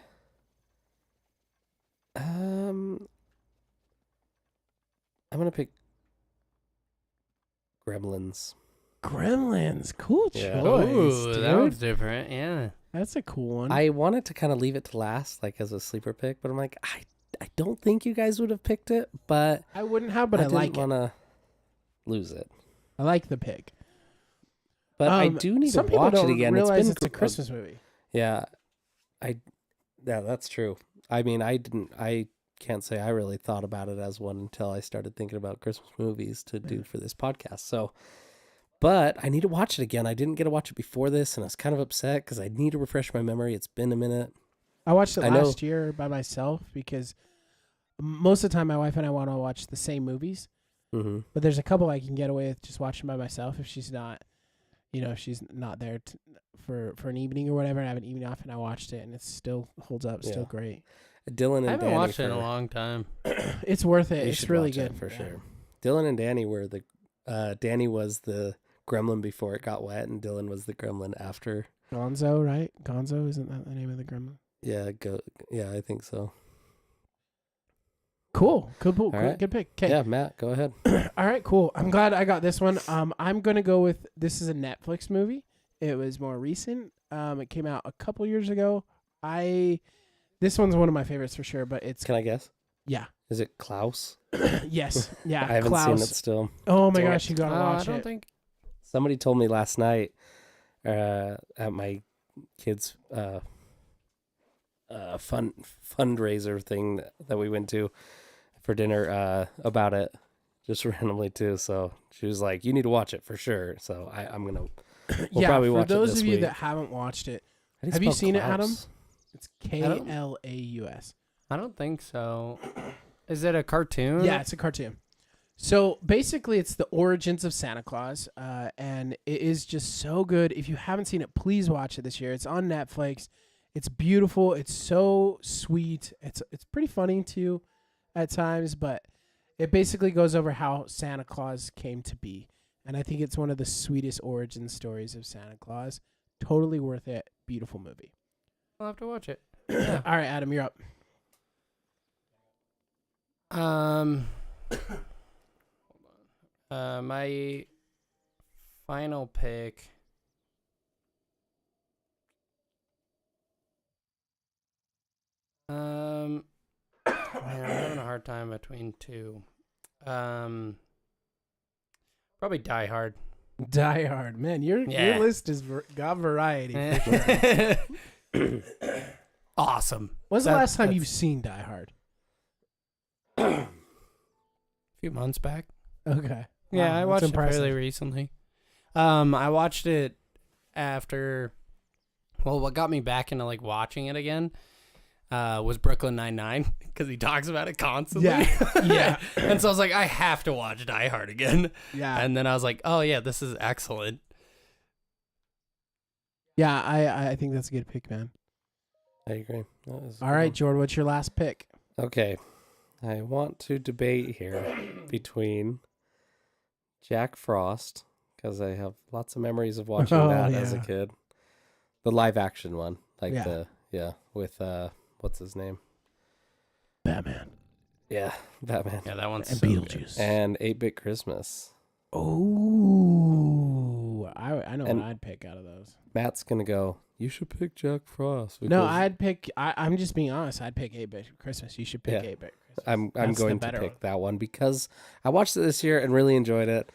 I'm gonna pick Gremlins. Gremlins, cool choice. Yeah. Ooh, dude. that was different. Yeah. That's a cool one. I wanted to kind of leave it to last, as a sleeper pick, but I'm like, I don't think you guys would have picked it, but I wouldn't have, but I didn't like it. want to lose it. I like the pick. But I do need to some people watch don't it again. Realize It's it's a Christmas movie. Yeah, that's true. I mean, I can't say I really thought about it as one until I started thinking about Christmas movies to do for this podcast. So, but I need to watch it again. I didn't get to watch it before this, and I was kind of upset because I need to refresh my memory. It's been a minute. I watched it I know. last year by myself because most of the time my wife and I want to watch the same movies. Mm-hmm. But there's a couple I can get away with just watching by myself if she's not, if she's not there for an evening or whatever. And I have an evening off, and I watched it, and it still holds up, still Yeah. great. Dylan and I haven't Danny watched it in a for- long time. It's worth it. You It's should really watch it good for Yeah. sure. Dylan and Danny were Danny was the gremlin before it got wet, and Dylan was the gremlin after. Gonzo, right? Gonzo, isn't that the name of the gremlin? Yeah, I think so. Cool. Cool. right. Good pick. Okay. Yeah, Matt, go ahead. All right, cool. I'm glad I got this one. I'm gonna go with this is a Netflix movie. It was more recent. It came out a couple years ago. This one's one of my favorites for sure. But it's Can I guess? yeah. Is it Klaus? Yes. Yeah. I haven't Klaus. seen it still. Oh my Damn gosh, it. you gotta watch I don't it. think. Somebody told me last night at my kids' fundraiser thing that we went to for dinner about it just randomly too. So she was like, "You need to watch it for sure." So I'm gonna. We'll probably for watch it those this of you week. that haven't watched it, How do have you spell seen it, Adam? Klaus? it's don't- Klaus. I don't think so. Is it a cartoon? Yeah, it's a cartoon. So basically, it's the origins of Santa Claus, and it is just so good. If you haven't seen it, please watch it this year. It's on Netflix. It's beautiful. It's so sweet. It's pretty funny too, at times, but it basically goes over how Santa Claus came to be, and I think it's one of the sweetest origin stories of Santa Claus. Totally worth it. Beautiful movie. I'll have to watch it. All right, Adam, you're up. My final pick. Man, I'm having a hard time between two. Probably Die Hard. Die Hard, man. Your Yeah. list is got variety. For sure. Awesome. When's the That- last time that's- you've seen Die Hard? A few months back. Okay. Yeah, Wow, I that's watched impressive. it fairly recently. I watched it after. Well, what got me back into watching it again was Brooklyn Nine-Nine because he talks about it constantly. Yeah, yeah. And so I was like, I have to watch Die Hard again. Yeah. And then I was like, oh yeah, this is excellent. Yeah, I think that's a good pick, man. I agree. That was a All good right, one. Jordan, what's your last pick? Okay. I want to debate here between Jack Frost, because I have lots of memories of watching Oh, that as a yeah. kid. The live action one. Like Yeah. with what's his name? Batman. Yeah, Batman. Yeah, that one's And so good. Beetlejuice. And 8-Bit Christmas. Oh, I know And- what I'd pick out of those. Matt's gonna go, you should pick Jack Frost. No, because I'd pick. I'm just being honest. I'd pick 8-Bit Christmas. You should pick Yeah. 8-Bit Christmas. I'm That's the going to better pick one. that one because I watched it this year and really enjoyed it.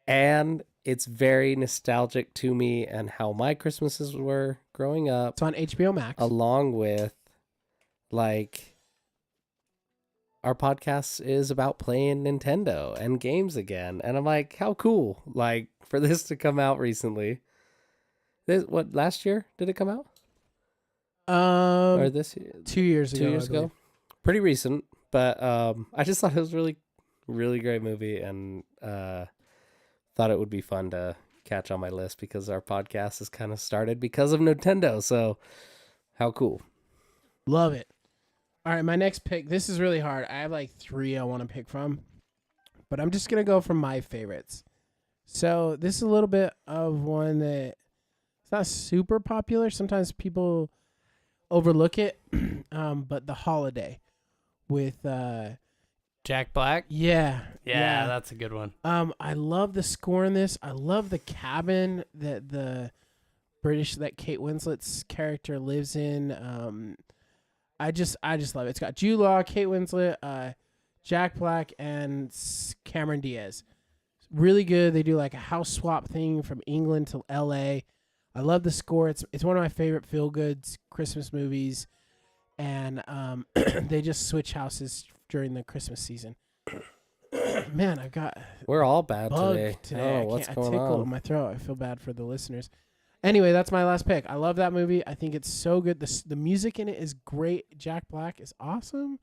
And it's very nostalgic to me and how my Christmases were growing up, It's on HBO Max. along with like our podcast is about playing Nintendo and games again. And I'm like, how cool, like, for this to come out recently. What, last year did it come out? Or this year? 2 years ago. 2 years I believe. ago? Pretty recent, but I just thought it was really, really great movie, and thought it would be fun to catch on my list because our podcast is kind of started because of Nintendo. So, how cool! Love it. All right, my next pick. This is really hard. I have like 3 I want to pick from, but I'm just gonna go from my favorites. So this is a little bit of one that it's not super popular. Sometimes people overlook it, but The Holiday with Jack Black. yeah. Yeah, that's a good one. I love the score in this. I love the cabin that that Kate Winslet's character lives in. I just love it. It's got Jude Law, Kate Winslet, Jack Black, and Cameron Diaz. Really good. They do like a house swap thing from England to L.A. I love the score. It's one of my favorite feel good Christmas movies, and they just switch houses during the Christmas season. Man, I've got We're all bad bug today. today. I don't know I what's can't- going I tickle on. in my throat. I feel bad for the listeners. Anyway, that's my last pick. I love that movie. I think it's so good. The music in it is great. Jack Black is awesome,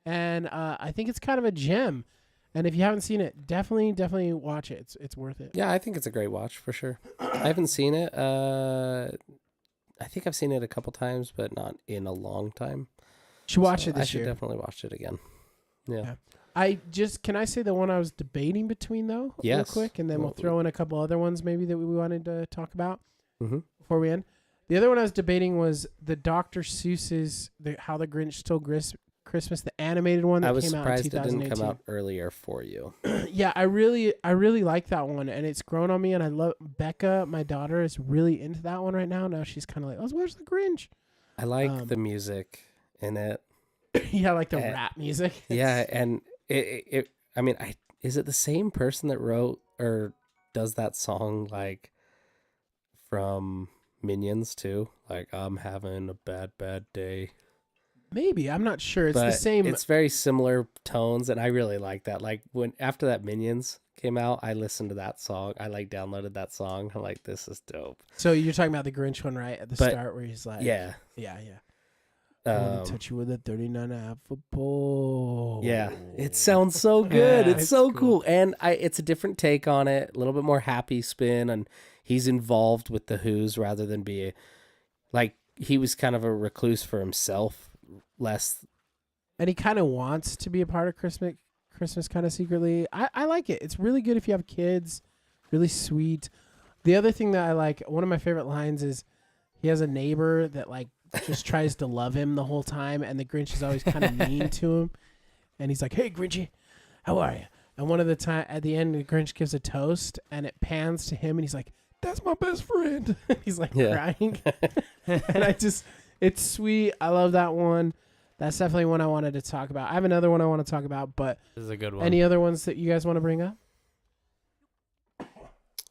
and I think it's kind of a gem. And if you haven't seen it, definitely watch it. It's worth it. Yeah, I think it's a great watch for sure. I haven't seen it. I think I've seen it a couple times, but not in a long time. You should watch So it this I should year. definitely watch it again. Yeah. Can I say the one I was debating between though, real Yes. quick, and then we'll Well, throw in a couple other ones maybe that we wanted to talk about Mm-hmm. before we end. The other one I was debating was the Dr. Seuss's How the Grinch Stole Christmas, the animated one that I was came out in surprised it 2018. didn't come out earlier for you. Yeah, I really like that one, and it's grown on me. And I love Becca, my daughter, is really into that one right now. Now she's kind of like, let's watch the Grinch. I like the music in it. Yeah, like the Eh, rap music. Yeah, and it I mean, is it the same person that wrote or does that song like from Minions too? Like, I'm having a bad day. Maybe, I'm not sure. It's But the same. It's very similar tones, and I really like that. Like when after that Minions came out, I listened to that song. I like downloaded that song. I'm like, this is dope. So you're talking about the Grinch one, right? At the But- start where he's like, Yeah. yeah. I want Um, to touch you with a 39.5 foot pole. yeah, it sounds so good. Yeah, It's it's so cool. cool, and it's a different take on it, a little bit more happy spin, and he's involved with the Who's rather than be like he was kind of a recluse for himself, less. And he kind of wants to be a part of Christmas kind of secretly. I like it. It's really good if you have kids. Really sweet. The other thing that I like, one of my favorite lines is he has a neighbor that like just tries to love him the whole time, and the Grinch is always kind of mean to him. And he's like, "Hey, Grinchy, how are you?" And one of the time at the end, the Grinch gives a toast, and it pans to him, and he's like, "That's my best friend." He's like Yeah. crying, and it's sweet. I love that one. That's definitely one I wanted to talk about. I have another one I want to talk about, but This is a good one. any other ones that you guys want to bring up?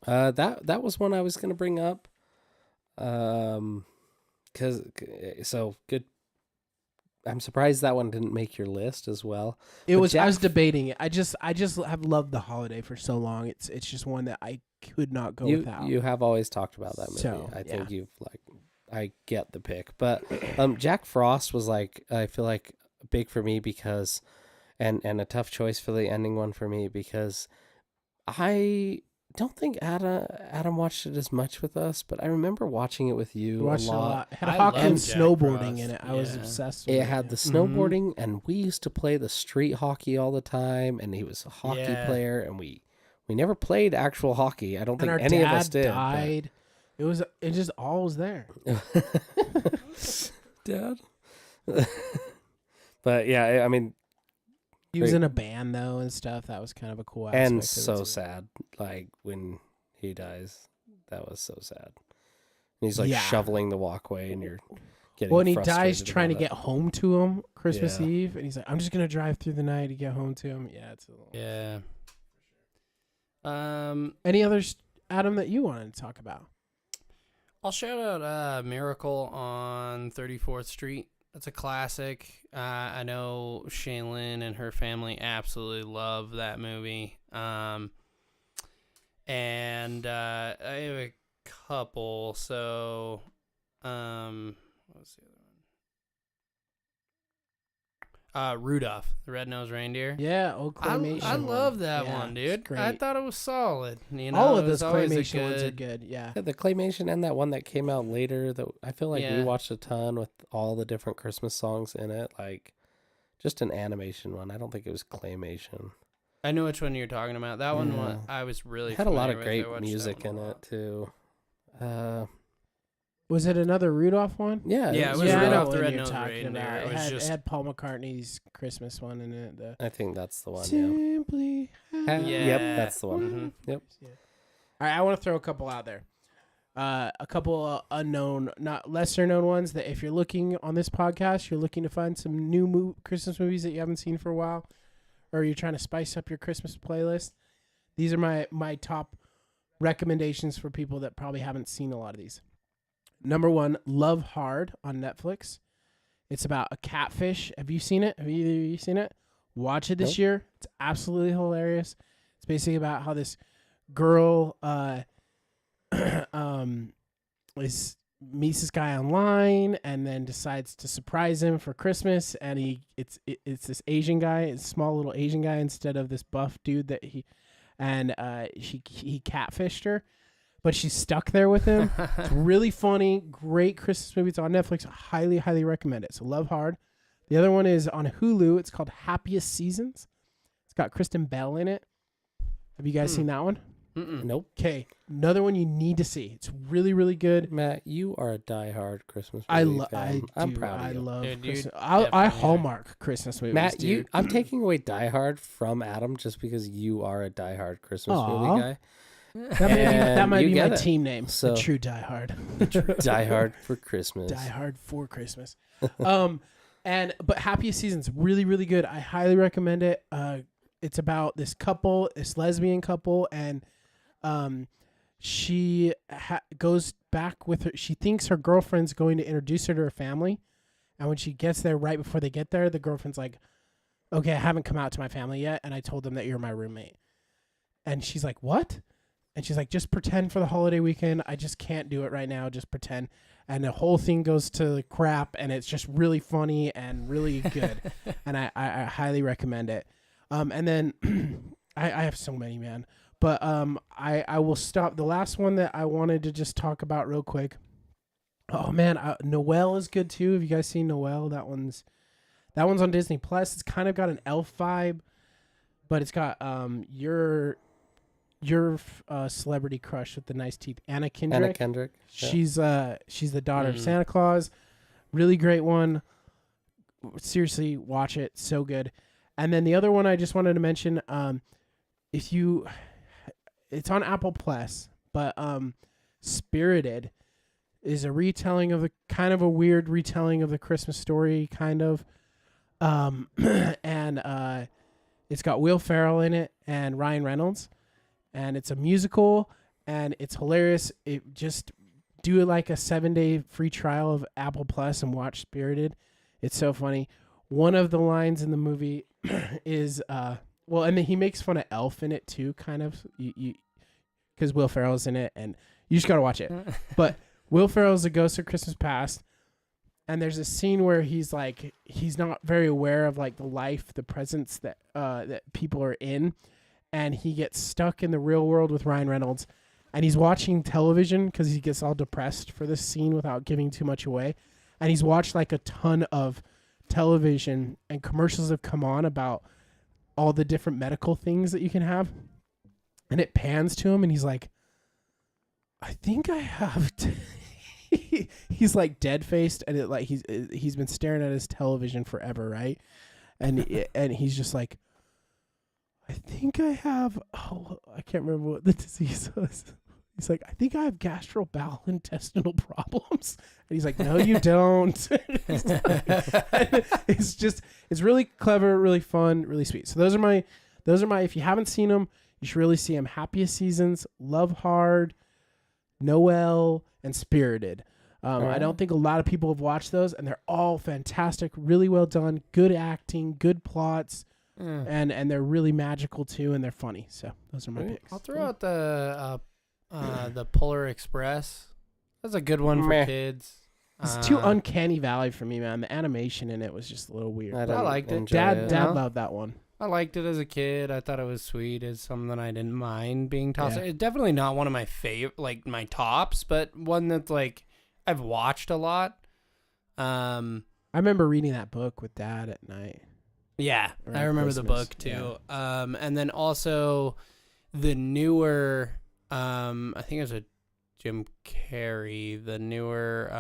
That was one I was gonna bring up. So good. I'm surprised that one didn't make your list as well. It But was. I was Jack- debating it. I just have loved the holiday for so long. It's just one that I could not go without. You have always talked about that movie. So, I think yeah. you've like I get the pick. But Jack Frost was like I feel like big for me because and a tough choice for the ending one for me because I don't think Adam watched it as much with us, but I remember watching it with you We watched a it a lot. lot. It had I hockey love and Jack snowboarding Frost. in it. I was Yeah. obsessed with It it. had the yeah. snowboarding, and we used to play the street hockey all the time. And he was a hockey Yeah. player, and we never played actual hockey. I don't And our think any dad of us did. but- died. It just all was there. Dad. But yeah, I mean, He was Great. in a band though and stuff. That was kind of a cool aspect. and of it, so too. sad. Like when he dies, that was so sad. And he's like Yeah. shoveling the walkway, and you're getting. Well, and he frustrated dies trying to about get home to him Christmas Yeah. Eve, and he's like, "I'm just gonna drive through the night to get home to him." Yeah, it's a little. Yeah. Any others, Adam, that you wanted to talk about? I'll shout out Miracle on 34th Street. That's a classic. I know Shaylin and her family absolutely love that movie. And I have a couple. So, what's the other one? Rudolph, the Red-Nosed Reindeer. Yeah, old claymation. I love that Yeah, one, it's dude. great. I thought it was solid. You know, All it of was those always a claymation ones are good. Yeah. Yeah, the claymation and that one that came out later that I feel like we Yeah. watched a ton with all the different Christmas songs in it, like just an animation one. I don't think it was claymation. I know which one you're talking about. That one Yeah. I was really It had a lot familiar of with. great I watched that music one in a it lot. too. Was it another Rudolph one? Yeah, Yeah, it was yeah, I know Rudolph what the one you're Red-Nosed talking Reindeer. about. It It was had, just- it had Paul McCartney's Christmas one in it. The I think that's the one. Yeah. Simply. Yep, Yeah. that's the one. Mhm. Yep. All right, I want to throw a couple out there. A couple unknown, not lesser known ones that if you're looking on this podcast, you're looking to find some new Christmas movies that you haven't seen for a while, or you're trying to spice up your Christmas playlist. These are my top recommendations for people that probably haven't seen a lot of these. Number one, Love Hard on Netflix. It's about a catfish. Have you seen it? Have either of you seen it? Watch it this Nope. year. It's absolutely hilarious. It's basically about how this girl meets this guy online and then decides to surprise him for Christmas, and it's this Asian guy, a small little Asian guy instead of this buff dude that he catfished her, but she's stuck there with him. It's really funny, great Christmas movie. It's on Netflix. I highly recommend it. So Love Hard. The other one is on Hulu. It's called Happiest Seasons. It's got Kristen Bell in it. Have you guys seen that one? Mm-mm. Nope. Okay, another one you need to see. It's really good. Matt, you are a diehard Christmas I movie love. fan. I'm proud of I you. love. Dude, you Christmas. I definitely are. Hallmark Christmas movies. Matt, dude. I'm taking away Die Hard from Adam just because you are a Die Hard Christmas Aw. movie guy. that might you be my get it. team name. So- The True Die Hard. Die Hard for Christmas. Die Hard for Christmas. But Happiest Seasons really good. I highly recommend it. It's about this couple, this lesbian couple, and she goes back with her. She thinks her girlfriend's going to introduce her to her family, and when she gets there, right before they get there, the girlfriend's like, "Okay, I haven't come out to my family yet, and I told them that you're my roommate." And she's like, "What?" And she's like, "Just pretend for the holiday weekend. I just can't do it right now. Just pretend." And the whole thing goes to crap, and it's just really funny and really good. And I highly recommend it. And then I have so many, man. But I will stop. The last one that I wanted to just talk about real quick. Oh man, Noelle is good too. Have you guys seen Noelle? That one's on Disney Plus. It's kind of got an elf vibe, but it's got your celebrity crush with the nice teeth, Anna Kendrick. Anna Kendrick. Yeah. She's the daughter of Santa Claus. Really great one. Seriously, watch it. So good. And then the other one I just wanted to mention, it's on Apple Plus, but Spirited is a retelling of kind of a weird retelling of the Christmas Story, kind of. And it's got Will Ferrell in it and Ryan Reynolds, and it's a musical and it's hilarious. It just do like a 7-day free trial of Apple Plus and watch Spirited. It's so funny. One of the lines in the movie is well, and then he makes fun of Elf in it too, kind of. You because Will Ferrell's in it, and you just gotta watch it. But Will Ferrell's the ghost of Christmas Past, and there's a scene where he's not very aware of like the life, the presence that that people are in, and he gets stuck in the real world with Ryan Reynolds, and he's watching television because he gets all depressed for this scene without giving too much away, and he's watched like a ton of television and commercials have come on about all the different medical things that you can have, and it pans to him and he's like, I think I have. He's like dead faced, and he's been staring at his television forever, right? And he's just like, I think I have. Oh, I can't remember what the disease was. He's like, I think I have gastrointestinal problems. And he's like, no, you don't. It's really clever, really fun, really sweet. So those are my, if you haven't seen them, you should really see them. Happiest Seasons, Love Hard, Noel, and Spirited. I don't think a lot of people have watched those, and they're all fantastic, really well done, good acting, good plots, and they're really magical too, and they're funny. So those are my picks. I'll throw out the Polar Express. That's a good one for kids. It's too Uncanny Valley for me, man. The animation in it was just a little weird. I liked it. Dad loved that one. I liked it as a kid. I thought it was sweet. It's something I didn't mind being tossed. Yeah. It's definitely not one of my like my tops, but one that's like I've watched a lot. I remember reading that book with Dad at night. Yeah, Around I remember the Christmas, book too. And then also the newer, I think it was a Jim Carrey, the newer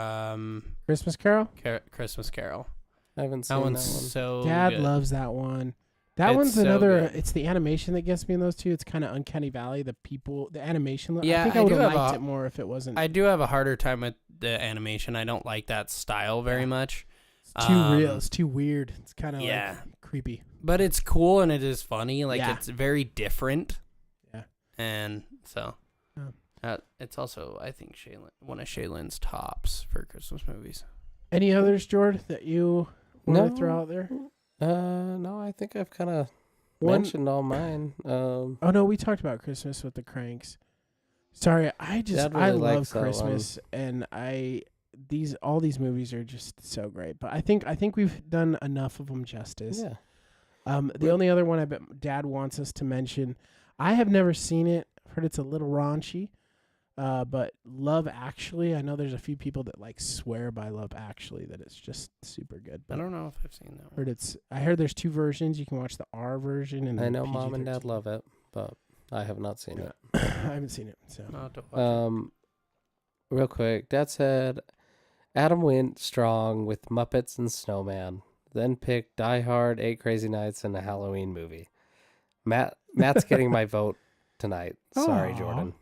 Christmas Carol? Christmas Carol. I haven't seen That that one. one's so Dad good. loves that one. That It's one's so another. good. It's the animation that gets me in those two. It's kind of Uncanny Valley. The animation. Yeah, I think I I would do have have liked a- it more if it wasn't. I do have a harder time with the animation. I don't like that style very Yeah. much. It's too real. It's too weird. It's kind of Yeah. like creepy. But it's cool and it is funny. Like Yeah. it's very different. Yeah. And so it's also, I think, one of Shaylin's tops for Christmas movies. Any others, Jord, that you want No. to throw out there? No, I think I've kind of One- mentioned all mine. Oh no, we talked about Christmas with the Cranks. Sorry, I Dad I really love likes that one. Christmas, and all these movies are just so great. But I think we've done enough of them justice. Yeah. The only other one I bet Dad wants us to mention, I have never seen it. I've heard it's a little raunchy. But Love Actually, I know there's a few people that like swear by Love Actually that it's just super good. I But don't know if I've seen that one. I heard there's two versions. You can watch the R version and I the know Mom and PG-13. Dad love it, but I have not seen it. I haven't seen it, so I'll have to watch it. Real quick, Dad said Adam went strong with Muppets and Snowman, then picked Die Hard, 8 Crazy Nights, and a Halloween movie. Matt's getting my vote tonight. Sorry, Aw. Jordan.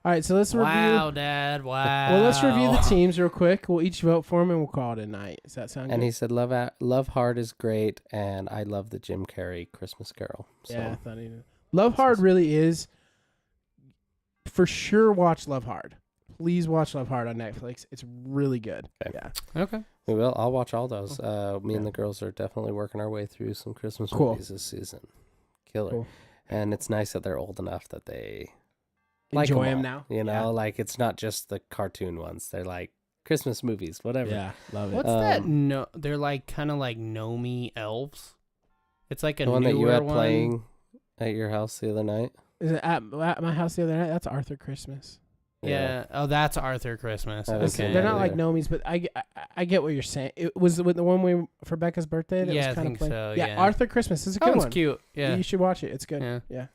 All right, so let's Wow, review. Dad. Wow. Well, let's review the teams real quick. We'll each vote for them, and we'll call it a night. Does that sound And good? he said Love Hard is great, and I love the Jim Carrey Christmas Carol. So Yeah, I thought he did. Love Hard really is. For sure, watch Love Hard. Please watch Love Hard on Netflix. It's really good. Okay. Yeah. Okay. we will. I'll watch all those. Me and the girls are definitely working our way through some Christmas Cool. movies this season. Killer. Cool. And it's nice that they're old enough that they like Enjoy 'em them all, now. You know, like it's not just the cartoon ones. They're like Christmas movies, whatever. Yeah, love it. What's that? No, they're like kind of like Nomi elves. It's like a The one that you newer had one. playing at your house the other night. Is it at my house the other night? That's Arthur Christmas. Yeah. Oh, that's Arthur Christmas. I haven't Okay. seen They're that not like either. Nomis, but I get what you're saying. It was with the one for Becca's birthday. That Yeah, was I kind think of playing. so, Yeah, yeah. Arthur Christmas is a That good one's one. cute. Yeah. You should watch it. It's good. Yeah. Yeah.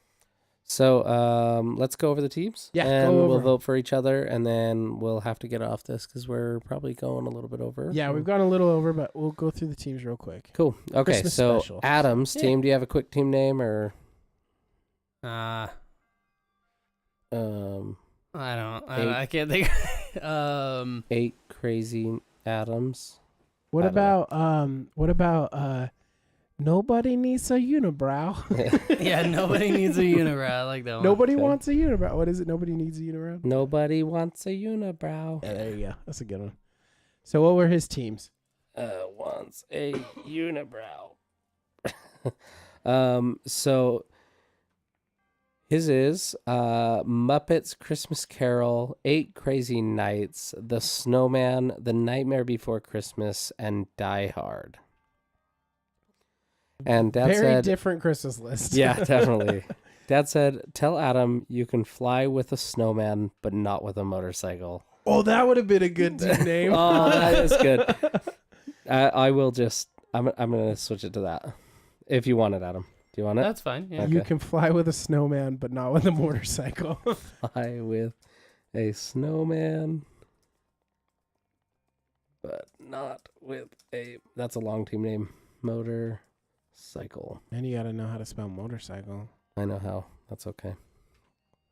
So let's go over the teams. Yeah, go and over we'll 'em. vote for each other, and then we'll have to get off this because we're probably going a little bit over. Yeah, we've gone a little over, but we'll go through the teams real quick. Cool. Okay, Christmas so special. Adam's Yeah. team. Do you have a quick team name or? I Um, don't. Eight. I can't think. 8 Crazy Adams. What I don't know. about nobody needs a unibrow? Yeah, nobody needs a unibrow. I like that one. Nobody Okay. wants a unibrow. What is it? Nobody needs a unibrow. Nobody wants a unibrow. Yeah, there you go. That's a good one. So what were his teams? Wants a unibrow. So his is Muppets Christmas Carol, 8 Crazy Nights, The Snowman, The Nightmare Before Christmas, and Die Hard. And Dad Very said, different Christmas list. yeah, definitely. Dad said, tell Adam you can fly with a snowman, but not with a motorcycle. Oh, that would have been a good team name. Oh, that is good. I will just, I'm going to switch it to that. If you want it, Adam. Do you want it? That's fine. Yeah. Okay. You can fly with a snowman, but not with a motorcycle. Fly with A snowman, but not with a. That's a long team name. Motorcycle. And you got to know how to spell motorcycle. I know how. That's okay.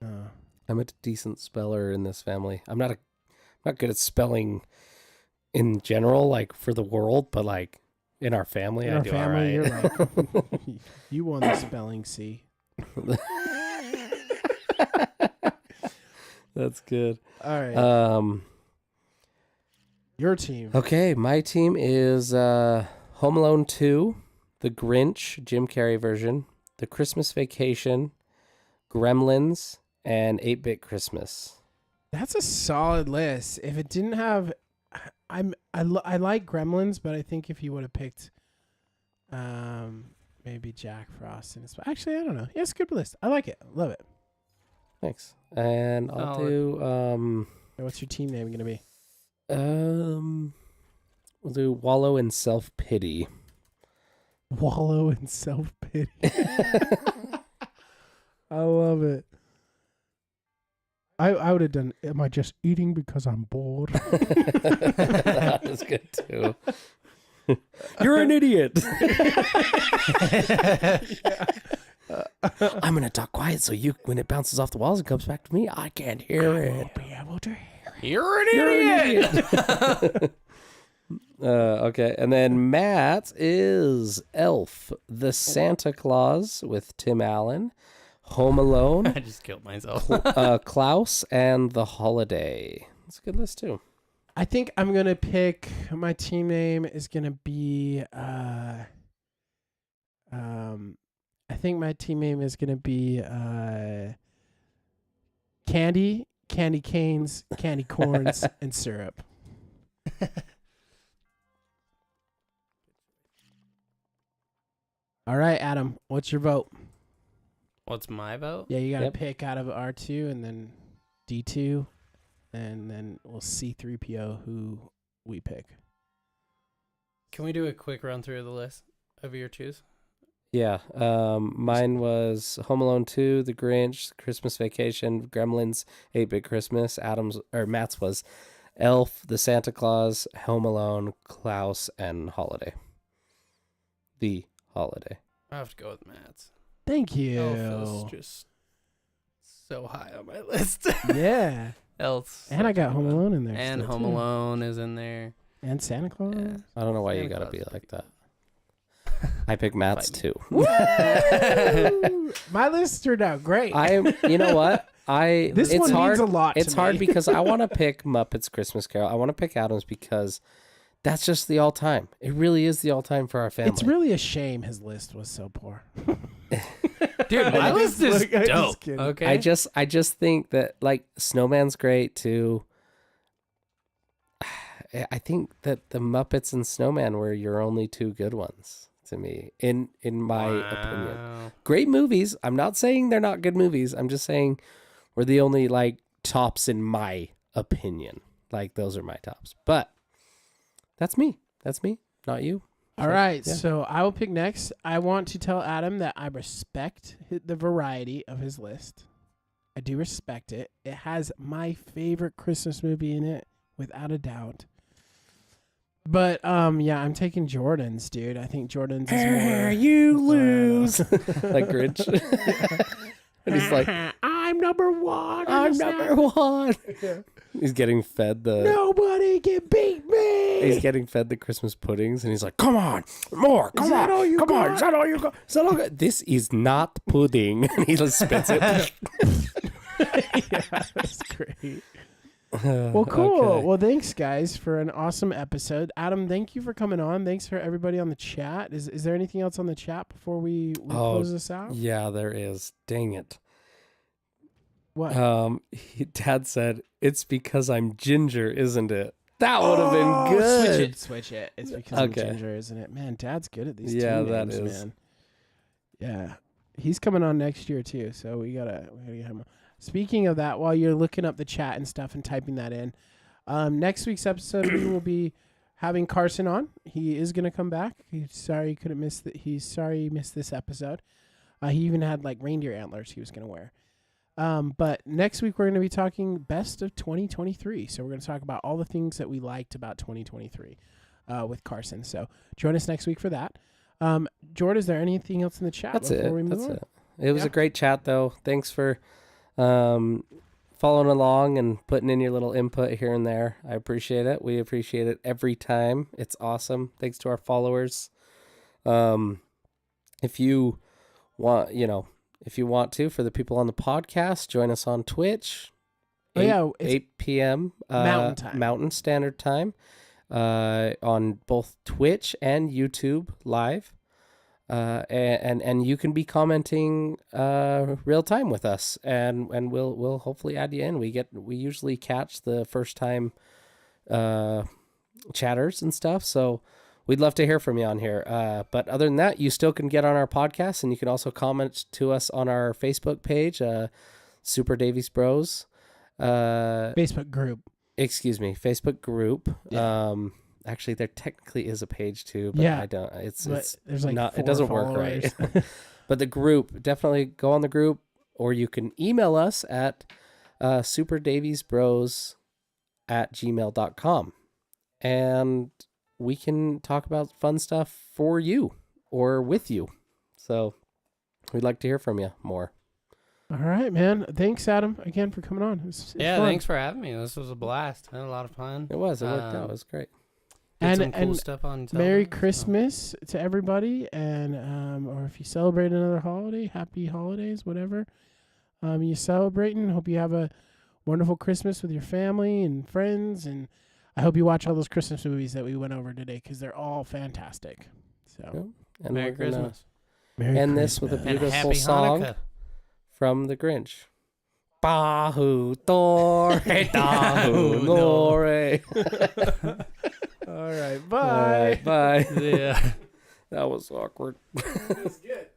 Uh, I'm a decent speller in this family. I'm not good at spelling in general, like for the world, but like in our family, in I our do family, all right. you're like, you won the spelling C. That's good. All right. Your team. Okay, my team is Home Alone 2, The Grinch, Jim Carrey version, The Christmas Vacation, Gremlins, and 8-Bit Christmas. That's a solid list. If it didn't have, I like Gremlins, but I think if you would have picked, maybe Jack Frost and actually I don't know. Yeah, it's a good list. I like it. Love it. Thanks. And I'll Solid. do What's your team name gonna be? we'll do Wallow in Self-Pity. Wallow in self pity. I love it. I would have done. Am I just eating because I'm bored? That was good too. You're an idiot. I'm gonna talk quiet so when it bounces off the walls and comes back to me, I can't hear it. Be able to hear it. You're an You're an idiot. idiot. Okay, and then Matt is Elf, the Santa Claus with Tim Allen, Home Alone, I just killed myself. Klaus, and The Holiday. That's a good list too. I think I'm gonna pick. My team name is gonna be. I think my team name is gonna be Candy Canes, Candy Corns, and Syrup. All right, Adam, what's your vote? What's my vote? Yeah, you got to Yep. pick out of R2 and then D2, and then we'll C3PO who we pick. Can we do a quick run through of the list of your choose? Yeah, mine was Home Alone 2, The Grinch, Christmas Vacation, Gremlins, 8-Bit Christmas. Matt's was Elf, The Santa Claus, Home Alone, Klaus, and Holiday. The Holiday. I have to go with Matt's. Thank you. Elf is just so high on my list. Yeah. Elf. And I got Home Alone in there. And still, Home too. Alone is in there. And Santa Claus. Yeah. I don't know why you Santa gotta Claus be is like pretty that. I picked Matt's Fight too. Woo! My list turned out great. You know what? this it's one hard. means a lot It's to hard me. because I want to pick Muppets Christmas Carol. I want to pick Adams because that's just the all-time. It really is the all-time for our family. It's really a shame his list was so poor. Dude, my list is Look, I'm just dope. kidding. Okay. I just think that like Snowman's great too. I think that the Muppets and Snowman were your only two good ones to me, in my opinion. Wow. Great movies. I'm not saying they're not good movies. I'm just saying we're the only like tops in my opinion. Like those are my tops. But that's me. That's me, not you. All right, yeah. so I will pick next. I want to tell Adam that I respect the variety of his list. I do respect it. It has my favorite Christmas movie in it, without a doubt. But yeah, I'm taking Jordan's, dude. I think Jordan's is more. You lose. Like Grinch. And he's like, I'm number one. I'm number one. He's getting fed the Nobody can beat me. he's getting fed the Christmas puddings, and he's like, "Come on, more, come that on, all you come on, got? is that all you got? Is that all you got? This is not pudding." And he just spits it. Yeah, that's great. Well, cool. Okay. Well, thanks, guys, for an awesome episode. Adam, thank you for coming on. Thanks for everybody on the chat. Is there anything else on the chat before we close this out? Yeah, there is. Dang it. What? Dad said it's because I'm ginger, isn't it? That would have been good. Switch it. It's because I'm Okay. ginger, isn't it? Man, Dad's good at these Yeah, team that names, is. man. Yeah. He's coming on next year too, so we gotta get him. Speaking of that, while you're looking up the chat and stuff and typing that in, next week's episode we will be having Carson on. He is gonna come back. He's sorry he couldn't miss. He's sorry he missed this episode. He even had like reindeer antlers he was gonna wear. But next week we're going to be talking best of 2023. So we're going to talk about all the things that we liked about 2023 with Carson. So join us next week for that. Jordan, is there anything else in the chat before we move on? That's it. It was a great chat, though. Thanks for following along and putting in your little input here and there. I appreciate it. We appreciate it every time. It's awesome. Thanks to our followers. If you want, to, for the people on the podcast, join us on Twitch. 8 p.m. Mountain Standard Time on both Twitch and YouTube live. And you can be commenting real time with us, and we'll hopefully add you in. We usually catch the first time chatters and stuff, so we'd love to hear from you on here. But other than that, you still can get on our podcast, and you can also comment to us on our Facebook page, Super Davies Bros. Facebook group. Excuse me, Facebook group. Yeah. Actually, there technically is a page too, but Yeah. I don't. It's There's like not. 4 It doesn't work followers. right. But the group, definitely go on the group, or you can email us at superdaviesbros@gmail.com, and we can talk about fun stuff for you or with you. So we'd like to hear from you more. All right, man. Thanks, Adam, again for coming on. It's Yeah, fun. thanks for having me. This was a blast. I had a lot of fun. It worked out. It was great. Did some And- cool and stuff on Merry Zelda, so- Christmas to everybody, and or if you celebrate another holiday, happy holidays, whatever you celebrating. Hope you have a wonderful Christmas with your family and friends, and I hope you watch all those Christmas movies that we went over today because they're all fantastic. So Yep. And Merry we're gonna Christmas. Merry end this with a Christmas. And beautiful happy song Hanukkah. from The Grinch. Bahu Thor, Dahu Nore. All right, All bye. right, bye. Yeah. That was awkward. That was good.